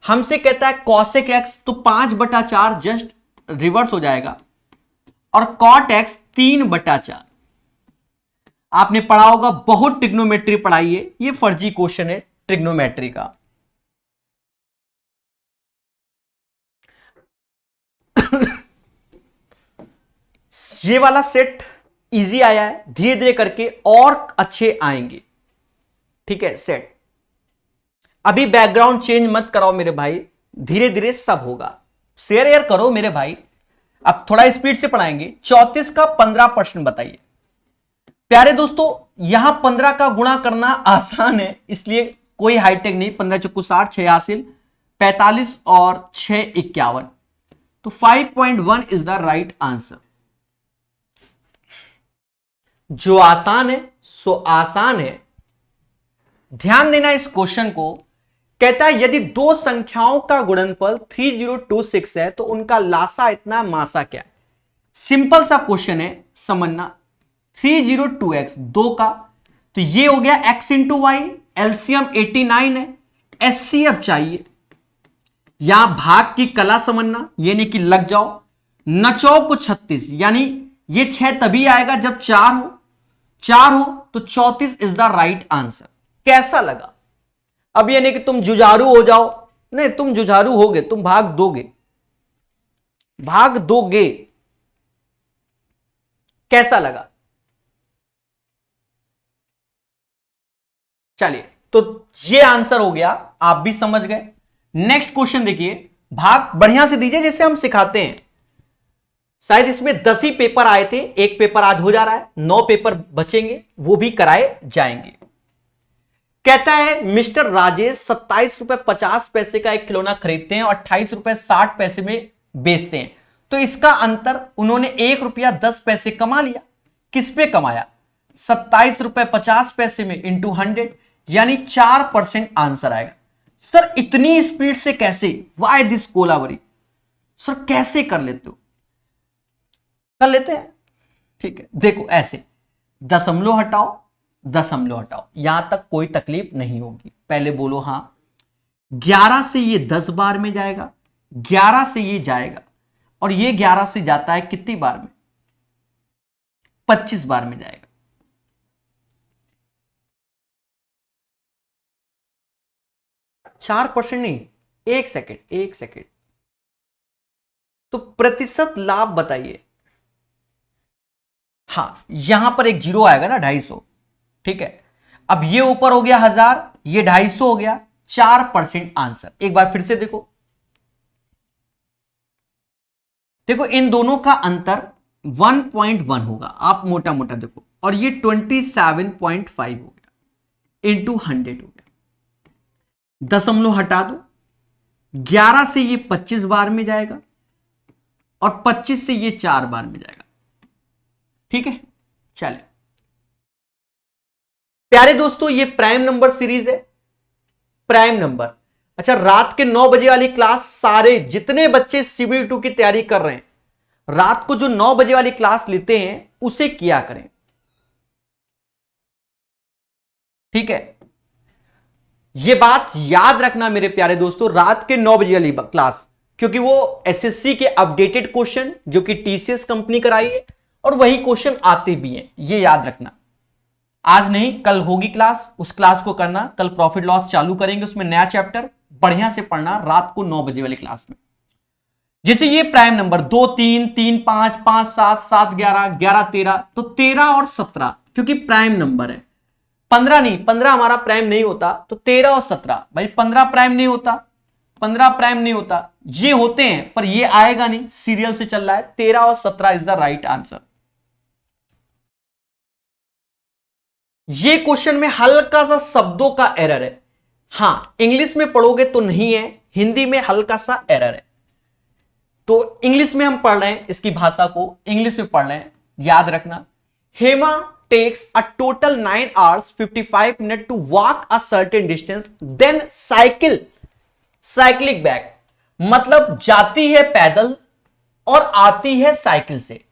हमसे कहता है cosec x, तो 5/4 जस्ट रिवर्स हो जाएगा और cot x 3/4। आपने पढ़ा होगा, बहुत ट्रिग्नोमेट्री पढ़ाई है। ये फर्जी क्वेश्चन है ट्रिग्नोमेट्री का। ये वाला सेट इजी आया है, धीरे धीरे करके और अच्छे आएंगे। ठीक है, सेट। अभी बैकग्राउंड चेंज मत कराओ मेरे भाई, धीरे धीरे सब होगा। शेयर एयर करो मेरे भाई। अब थोड़ा स्पीड से पढ़ाएंगे। 34 का 15% बताइए। प्यारे दोस्तों, यहां 15 का गुणा करना आसान है, इसलिए कोई हाईटेक नहीं। 15 चौको 60, 6 हासिल 45 और 6 51। तो 5.1 इज द राइट आंसर। जो आसान है सो आसान है। ध्यान देना इस क्वेश्चन को। कहता है यदि दो संख्याओं का गुणनफल 3026 है तो उनका लासा इतना, मासा क्या है। सिंपल सा क्वेश्चन है, समझना। 302x 2 का, तो ये हो गया x इंटू वाई। एलसीएम 89 है, एचसीएफ चाहिए। यहां भाग की कला समझना, ये नहीं कि लग जाओ। नचौ को 36, यानी ये 6 तभी आएगा जब 4 हो। 4 हो तो 34 इज द राइट आंसर। कैसा लगा? अब ये नहीं कि तुम जुझारू हो जाओ, नहीं, तुम जुझारू होगे, तुम भाग दोगे, भाग दोगे। कैसा लगा? चलिए, तो ये आंसर हो गया, आप भी समझ गए। नेक्स्ट क्वेश्चन देखिए, भाग बढ़िया से दीजिए जैसे हम सिखाते हैं। शायद इसमें 10 ही पेपर आए थे, एक पेपर आज हो जा रहा है, 9 पेपर बचेंगे, वो भी कराए जाएंगे। कहता है मिस्टर राजेश 27 रुपए 50 पैसे का एक खिलौना खरीदते हैं और 28 रुपए 60 पैसे में बेचते हैं, तो इसका अंतर उन्होंने 1 रुपया 10 पैसे कमा लिया। किस पे कमाया? 27 रुपए 50 पैसे में इंटू 100, यानी 4% आंसर आएगा। सर इतनी स्पीड से कैसे? Why this Kolaveri? सर कैसे कर लेते हो? कर लेते हैं, ठीक है। देखो ऐसे दशमलव हटाओ, दशमलव हटाओ, यहां तक कोई तकलीफ नहीं होगी। पहले बोलो हां। 11 से ये 10 बार में जाएगा, 11 से ये जाएगा, और ये 11 से जाता है कितनी बार में? 25 बार में जाएगा। चार परसेंट नहीं, 1 सेकेंड, 1 सेकेंड। तो प्रतिशत लाभ बताइए। हां, यहां पर एक जीरो आएगा ना, 250, ठीक है। अब ये ऊपर हो गया 1000, ये 250 हो गया, 4% आंसर। एक बार फिर से देखो, देखो इन दोनों का अंतर 1.1 होगा, आप मोटा मोटा देखो, और ये 27.5 हो गया, इंटू 100 हो गया। दशमलव हटा दो, 11 से ये 25 बार में जाएगा, और 25 से ये 4 बार में जाएगा, ठीक है। चले प्यारे दोस्तों, ये प्राइम नंबर सीरीज है, प्राइम नंबर। अच्छा, रात के 9 बजे वाली क्लास, सारे जितने बच्चे CBT 2 की तैयारी कर रहे हैं, रात को जो 9 बजे वाली क्लास लेते हैं उसे किया करें, ठीक है। यह बात याद रखना मेरे प्यारे दोस्तों, रात के 9 बजे वाली क्लास, क्योंकि वो SSC के अपडेटेड क्वेश्चन जो कि TCS कंपनी कराई है, और वही क्वेश्चन आते भी हैं, ये याद रखना। आज नहीं, कल होगी क्लास, उस क्लास को करना। कल प्रॉफिट लॉस चालू करेंगे, उसमें नया चैप्टर बढ़िया से पढ़ना रात को 9 बजे वाली क्लास में। जैसे ये प्राइम नंबर 2 3 3 5 5 7 7 11 11 13, तो 13 और 17 क्योंकि प्राइम नंबर है। 15 नहीं, 15 हमारा प्राइम नहीं होता, तो 13 और 17, भाई 15 प्राइम नहीं होता, 15 प्राइम नहीं होता, ये होते हैं पर ये आएगा नहीं, सीरियल से चल रहा है। 13 और 17 इज द राइट आंसर। ये क्वेश्चन में हल्का सा शब्दों का एरर है। हां, इंग्लिश में पढ़ोगे तो नहीं है, हिंदी में हल्का सा एरर है। तो इंग्लिश में हम पढ़ रहे हैं, इसकी भाषा को इंग्लिश में पढ़ रहे हैं, याद रखना। Hema takes a total 9 hours 55 minutes to walk a certain distance, then cycling back. मतलब जाती है पैदल और आती है साइकिल से,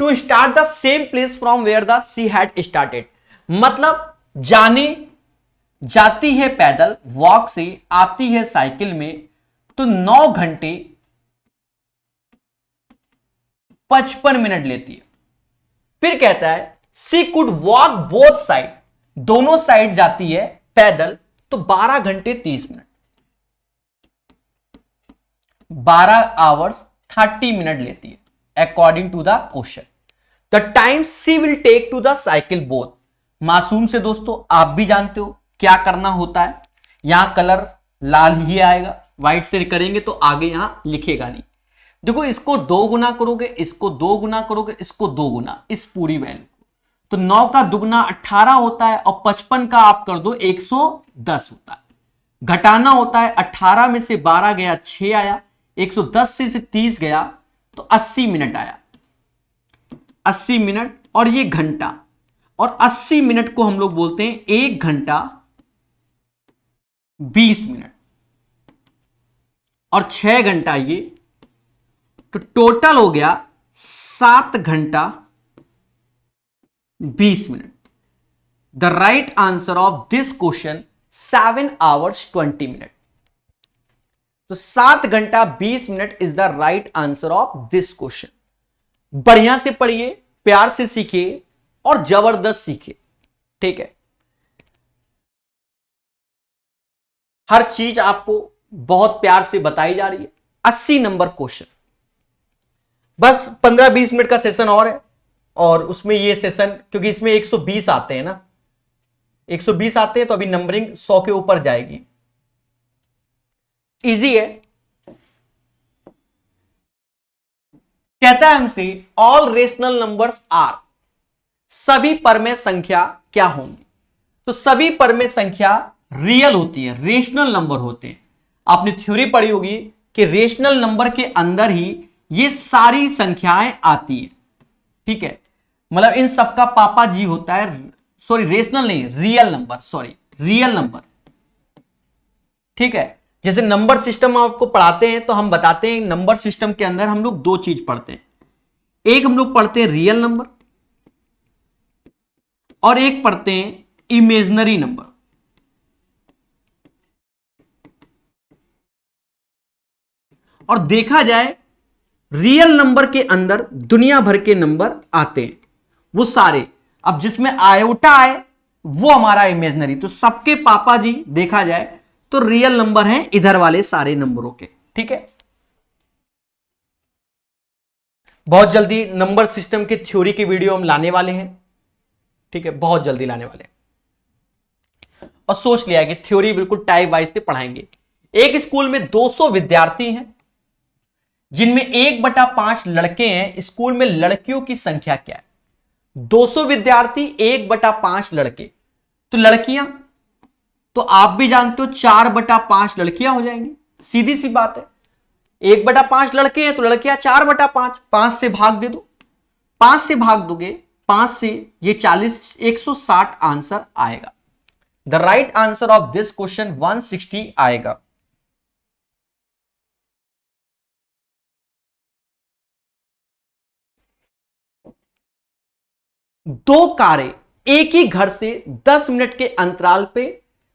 to start the same place from where the she had started. मतलब जाती है पैदल वॉक से, आती है साइकिल में, तो 9 घंटे 55 मिनट लेती है। फिर कहता है सी कुड वॉक बोथ साइड, दोनों साइड जाती है पैदल, तो 12 घंटे 30 मिनट, 12 hours 30 मिनट लेती है according to the question. The time she will take to the cycle both. मासूम से दोस्तों आप भी जानते हो क्या करना होता है। यहां कलर लाल ही आएगा, व्हाइट से करेंगे तो आगे यहां लिखेगा नहीं। देखो इसको 2 गुना करोगे, इसको 2 गुना करोगे, इसको 2 गुना, इस पूरी वैल्यू को, तो 9 का दुगना 18 होता है, और 55 का आप कर दो 110 होता है। घटाना होता है, 18 में से 12 गया 6 आया, 110 से 30 गया तो 80 मिनट आया, 80 मिनट। और ये घंटा, और 80 मिनट को हम लोग बोलते हैं 1 घंटा 20 मिनट, और 6 घंटा ये, तो टोटल हो गया 7 घंटा 20 minute. The right answer of this question 7 hours 20 minutes। तो 7 घंटा 20 minute is the right answer of this question. बढ़िया से पढ़िए, प्यार से सीखिए और जबरदस्त सीखिए, ठीक है। हर चीज आपको बहुत प्यार से बताई जा रही है। 80 नंबर क्वेश्चन, बस 15-20 मिनट का सेशन और है, और उसमें ये सेशन, क्योंकि इसमें 120 आते हैं ना, 120 आते हैं, तो अभी नंबरिंग 100 के ऊपर जाएगी। इजी है। कहता है हमसे ऑल रेशनल नंबर्स आर, सभी परमेय संख्या क्या होंगी? तो सभी परमेय संख्या रियल होती है, रेशनल नंबर होते हैं। आपने थ्योरी पढ़ी होगी कि रेशनल नंबर के अंदर ही ये सारी संख्याएं आती है, ठीक है। मतलब इन सबका पापा जी होता है, सॉरी रेशनल नहीं, real number, sorry real number, ठीक है। जैसे नंबर सिस्टम आपको पढ़ाते हैं तो हम बताते हैं नंबर सिस्टम के अंदर हम लोग दो चीज पढ़ते हैं, एक हम लोग पढ़ते हैं रियल नंबर और एक पढ़ते हैं इमेजिनरी नंबर। और देखा जाए रियल नंबर के अंदर दुनिया भर के नंबर आते हैं, वो सारे, अब जिसमें आयोटा आए वो हमारा इमेजिनरी, तो सबके पापा जी देखा जाए तो रियल नंबर हैं इधर वाले सारे नंबरों के, ठीक है। बहुत जल्दी नंबर सिस्टम की थ्योरी की वीडियो हम लाने वाले हैं, ठीक है, बहुत जल्दी लाने वाले हैं। और सोच लिया है कि थ्योरी बिल्कुल टाइप वाइज से पढ़ाएंगे। एक स्कूल में 200 विद्यार्थी हैं जिनमें 1/5 लड़के हैं, स्कूल में लड़कियों की संख्या क्या है? 200 विद्यार्थी, 1/5 लड़के, तो लड़कियां तो आप भी जानते हो 4/5 लड़कियां हो जाएंगी, सीधी सी बात है। 1/5 लड़के हैं तो लड़कियां 4/5, 5 से भाग दे दो, 5 से भाग दोगे, 5 से ये 40, 160 आंसर आएगा। The right answer of this question 160 आएगा। दो कारें एक ही घर से 10 मिनट के अंतराल पे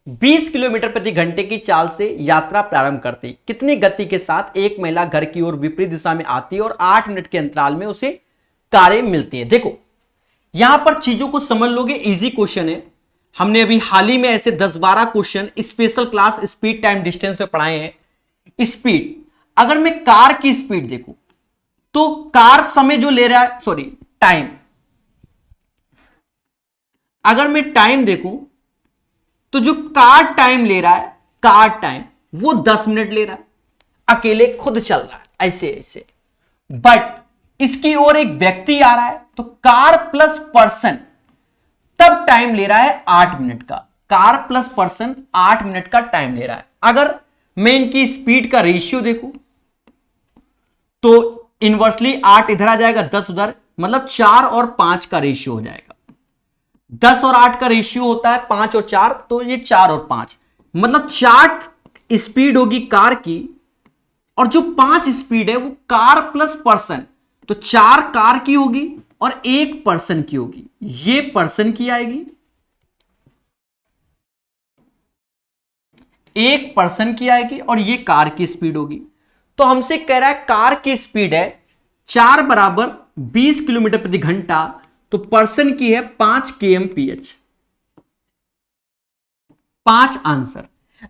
20 किलोमीटर प्रति घंटे की चाल से यात्रा प्रारंभ करती, कितनी गति के साथ एक महिला घर की ओर विपरीत दिशा में आती है और 8 मिनट के अंतराल में उसे कारें मिलती हैं। देखो यहां पर चीजों को समझ लोगे, इजी क्वेश्चन है। हमने अभी हाल ही में ऐसे 10-12 question special class speed time distance में पढ़ाए हैं। स्पीड, अगर मैं कार की स्पीड देखूं तो कार समय जो ले रहा है, सॉरी टाइम, अगर मैं टाइम देखूं तो जो कार टाइम ले रहा है, कार टाइम वो 10 मिनट ले रहा है, अकेले खुद चल रहा है ऐसे ऐसे। बट इसकी ओर एक व्यक्ति आ रहा है तो कार प्लस पर्सन तब टाइम ले रहा है 8 मिनट का, कार प्लस पर्सन 8 मिनट का टाइम ले रहा है। अगर मैं इनकी स्पीड का रेशियो देखूं तो इनवर्सली 8 इधर आ जाएगा, 10 उधर, मतलब 4 और 5 का रेशियो हो जाएगा। 10 और 8 का रेशियो होता है 5 और 4, तो ये 4 और 5, मतलब 4 स्पीड होगी कार की और जो 5 स्पीड है वो कार प्लस पर्सन, तो 4 कार की होगी और 1 पर्सन की होगी, ये पर्सन की आएगी, 1 पर्सन की आएगी और ये कार की स्पीड होगी। तो हमसे कह रहा है कार की स्पीड है 4 बराबर 20 किलोमीटर प्रति घंटा, तो पर्सन की है 5 kmph, 5 आंसर।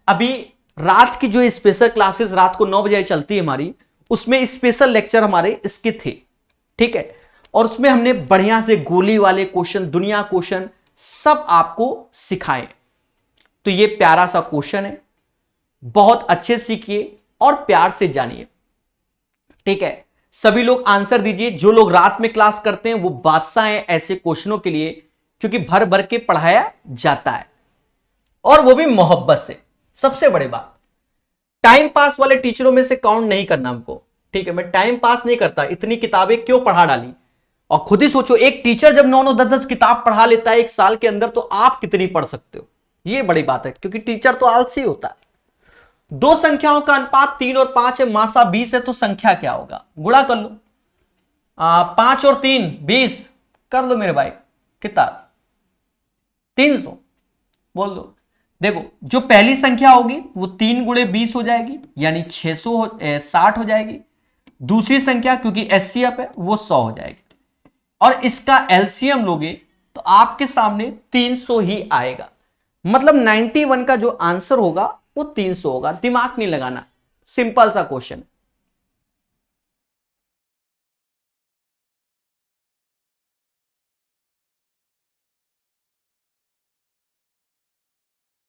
अभी रात की जो स्पेशल क्लासेस रात को 9 बजे चलती है हमारी, उसमें स्पेशल लेक्चर हमारे इसके थे, ठीक है। और उसमें हमने बढ़िया से गोली वाले क्वेश्चन, दुनिया क्वेश्चन सब आपको सिखाए। तो ये प्यारा सा क्वेश्चन है, बहुत अच्छे सीखिए और प्यार से जानिए, ठीक है। सभी लोग आंसर दीजिए, जो लोग रात में क्लास करते हैं वो बादशाह हैं ऐसे क्वेश्चनों के लिए, क्योंकि भर भर के पढ़ाया जाता है और वो भी मोहब्बत से। सबसे बड़ी बात, टाइम पास वाले टीचरों में से काउंट नहीं करना हमको, ठीक है। मैं टाइम पास नहीं करता, इतनी किताबें क्यों पढ़ा डाली। और खुद ही सोचो, एक टीचर जब 9-9, 10-10 किताब पढ़ा लेता है एक साल के अंदर, तो आप कितनी पढ़ सकते हो, ये बड़ी बात है, क्योंकि टीचर तो आलसी होता है। दो संख्याओं का अनुपात 3 और 5 है, मासा 20 है, तो संख्या क्या होगा, गुणा कर लो। 5 और 3 20, कर लो मेरे भाई, कितना 300, बोल दो। देखो जो पहली संख्या होगी वो 3 गुणे 20 हो जाएगी, यानी 60 हो जाएगी। दूसरी संख्या क्योंकि एचसीएफ है वो 100 हो जाएगी, और इसका एलसीएम लोगे तो आपके सामने 300 ही आएगा। मतलब 91 का जो आंसर होगा वो 300 होगा। दिमाग नहीं लगाना, सिंपल सा क्वेश्चन।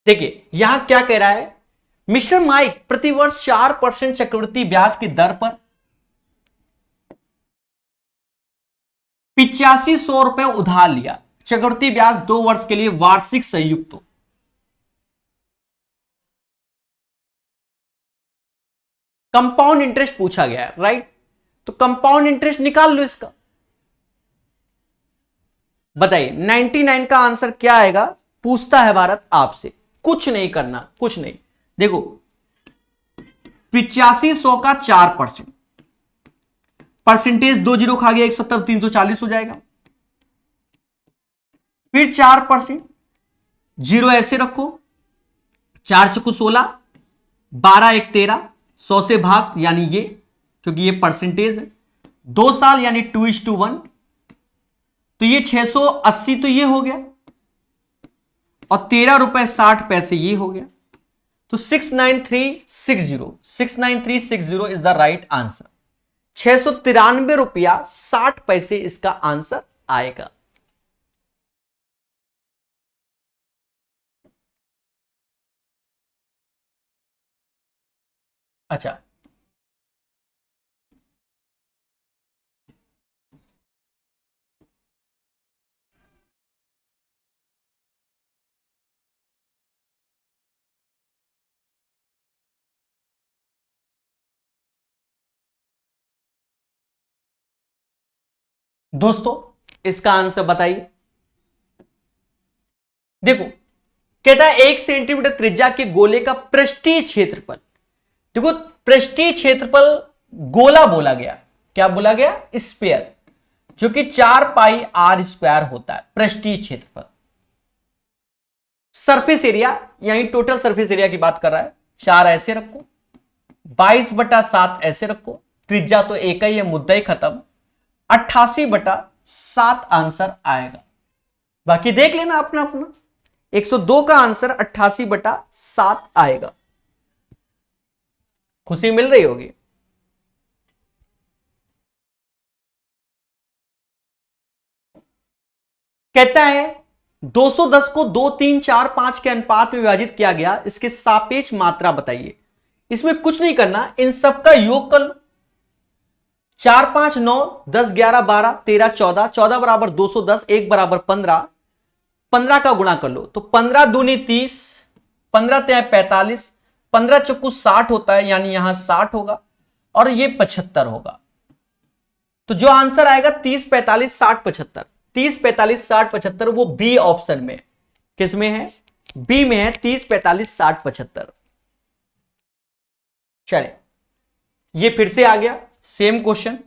देखिए यहां क्या कह रहा है, मिस्टर माइक प्रतिवर्ष 4% चक्रवृद्धि ब्याज की दर पर 8500 रुपए उधार लिया, चक्रवृद्धि ब्याज 2 वर्ष के लिए वार्षिक संयुक्त हो। कंपाउंड इंटरेस्ट पूछा गया है, राइट। तो कंपाउंड इंटरेस्ट निकाल लो इसका। बताइए 99 का आंसर क्या आएगा, पूछता है भारत आपसे। कुछ नहीं करना, कुछ नहीं। देखो 8500 का 4%, परसेंटेज 2 जीरो खा गया, 170 340 हो जाएगा। फिर 4%, जीरो ऐसे रखो, 4 चुकू 16, 12 1 13, 100 से भाग यानी ये, क्योंकि ये परसेंटेज है। 2 साल यानी 2:1, तो ये 680 तो ये हो गया, और 13 रुपए 60 पैसे ये हो गया। तो 69360 इज द राइट आंसर। 693 रुपया 60 पैसे इसका आंसर आएगा। अच्छा, दोस्तों इसका आंसर बताइए। देखो कहता है 1 सेंटीमीटर त्रिज्या के गोले का पृष्ठीय क्षेत्रफल। देखो पृष्ठीय क्षेत्रफल गोला बोला गया, क्या बोला गया, स्फीयर, जो कि 4 पाई आर स्क्वायर होता है पृष्ठीय क्षेत्रफल। सरफेस एरिया यानी टोटल सरफेस एरिया की बात कर रहा है, 4 ऐसे रखो, 22/7 ऐसे रखो, त्रिज्या तो एक ही है, मुद्दा ही खत्म। 88/7 आंसर आएगा। बाकी देख लेना अपना अपना। 102 का आंसर 88/7 आएगा। खुशी मिल रही होगी। कहता है 210 को 2 3 4 5 के अनुपात में विभाजित किया गया, इसके सापेक्ष मात्रा बताइए। इसमें कुछ नहीं करना, इन सबका योग कर लो। 4 5 9 10 11 12 13 14, 14 बराबर 210, 1 बराबर 15, 15 का गुणा कर लो तो 15 दूनी 30, 15 तिहाई 45, 15 चौकू 60 होता है, यानी यहां 60 होगा और ये 75 होगा। तो जो आंसर आएगा 30 45 60 75, 30 45 60 75, वो बी ऑप्शन में, किस में है, बी में है, 30 45 60 75। चले ये फिर से आ गया सेम क्वेश्चन।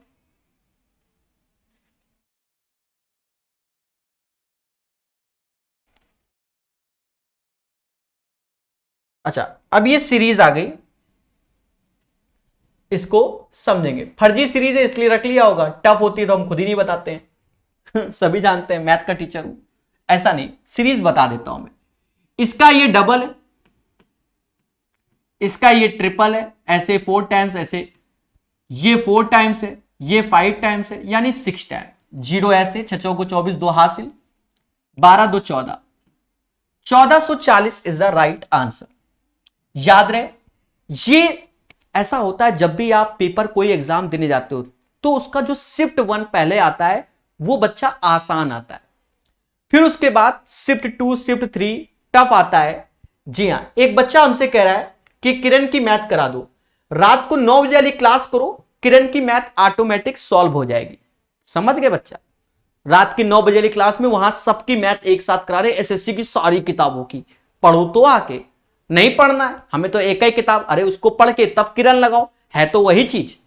अच्छा अब ये सीरीज आ गई, इसको समझेंगे। फर्जी सीरीज है इसलिए रख लिया होगा, टफ होती है तो हम खुद ही नहीं बताते हैं सभी जानते हैं मैथ का टीचर हूं, ऐसा नहीं, सीरीज बता देता हूं मैं। इसका ये डबल है, इसका ये ट्रिपल है, ऐसे 4 टाइम्स, ऐसे ये 4 टाइम्स है, ये 5 टाइम्स है, यानी 6 टाइम। 0 ऐसे, 6 चौको 24, 2 हासिल, 12 2 14, 1440 इज द राइट आंसर। याद रहे, ये ऐसा होता है जब भी आप पेपर कोई एग्जाम देने जाते हो तो उसका जो शिफ्ट 1 पहले आता है वो बच्चा आसान आता है, फिर उसके बाद शिफ्ट 2 शिफ्ट 3 टफ आता है। जी हां, एक बच्चा हमसे कह रहा है कि किरण की मैथ करा दो, रात को 9 बजे वाली क्लास करो, किरण की मैथ ऑटोमेटिक सॉल्व हो जाएगी। समझ गए बच्चा, रात की 9 बजे वाली क्लास में वहां सबकी मैथ एक साथ करा रहे, एसएससी की सारी किताबों की, पढ़ो तो आके, नहीं पढ़ना है हमें तो एक ही किताब, अरे उसको पढ़ के तब किरण लगाओ, है तो वही चीज,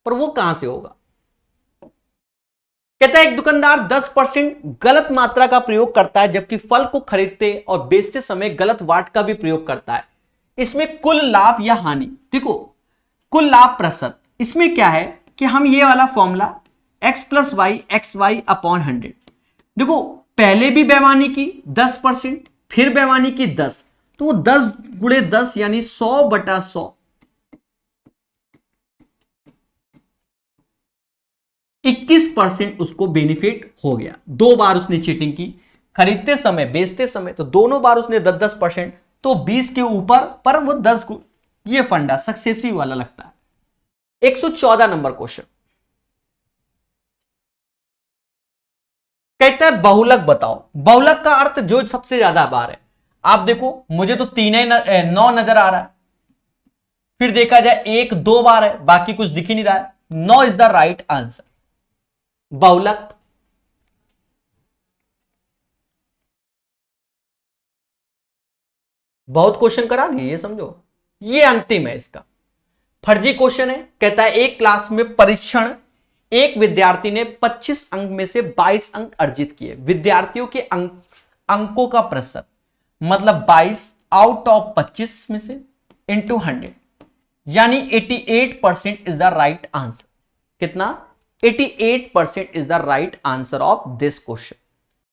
पर वो कहां से होगा। कहता है एक दुकानदार 10% गलत मात्रा का प्रयोग करता है, जबकि फल को खरीदते और बेचते समय गलत वाट का भी प्रयोग करता है। इसमें कुल लाभ या हानि, देखो कुल लाभ प्रतिशत, इसमें क्या है कि हम ये वाला फॉर्मूला x + y xy/100, देखो पहले भी बेईमानी की 10%, फिर बेईमानी की 10, तो वो 10 गुणे 10 यानी 100/100, 21% उसको बेनिफिट हो गया। 2 बार उसने चीटिंग की, खरीदते समय बेचते समय, तो दोनों बार उसने 10%, तो 20 के ऊपर, पर वो 10, ये फंडा सक्सेसिव वाला लगता है। 114 नंबर क्वेश्चन कहता है बहुलक बताओ। बहुलक का अर्थ जो सबसे ज्यादा बार है, आप देखो मुझे तो 9 नजर आ रहा है, फिर देखा जाए 1 2 बार है, बाकी कुछ दिख ही नहीं रहा है, 9 इज द राइट आंसर। बहुलक, बहुत क्वेश्चन करा दिए, ये समझो। ये अंतिम है इसका, फर्जी क्वेश्चन है। कहता है एक क्लास में परीक्षण, एक विद्यार्थी ने 25 अंक में से 22 अंक अर्जित किए। विद्यार्थियों के अंकों का प्रतिशत, मतलब 22 आउट ऑफ 25 में से इंटू 100, यानी 88% इज द राइट आंसर। कितना? 88% is the right answer of this question.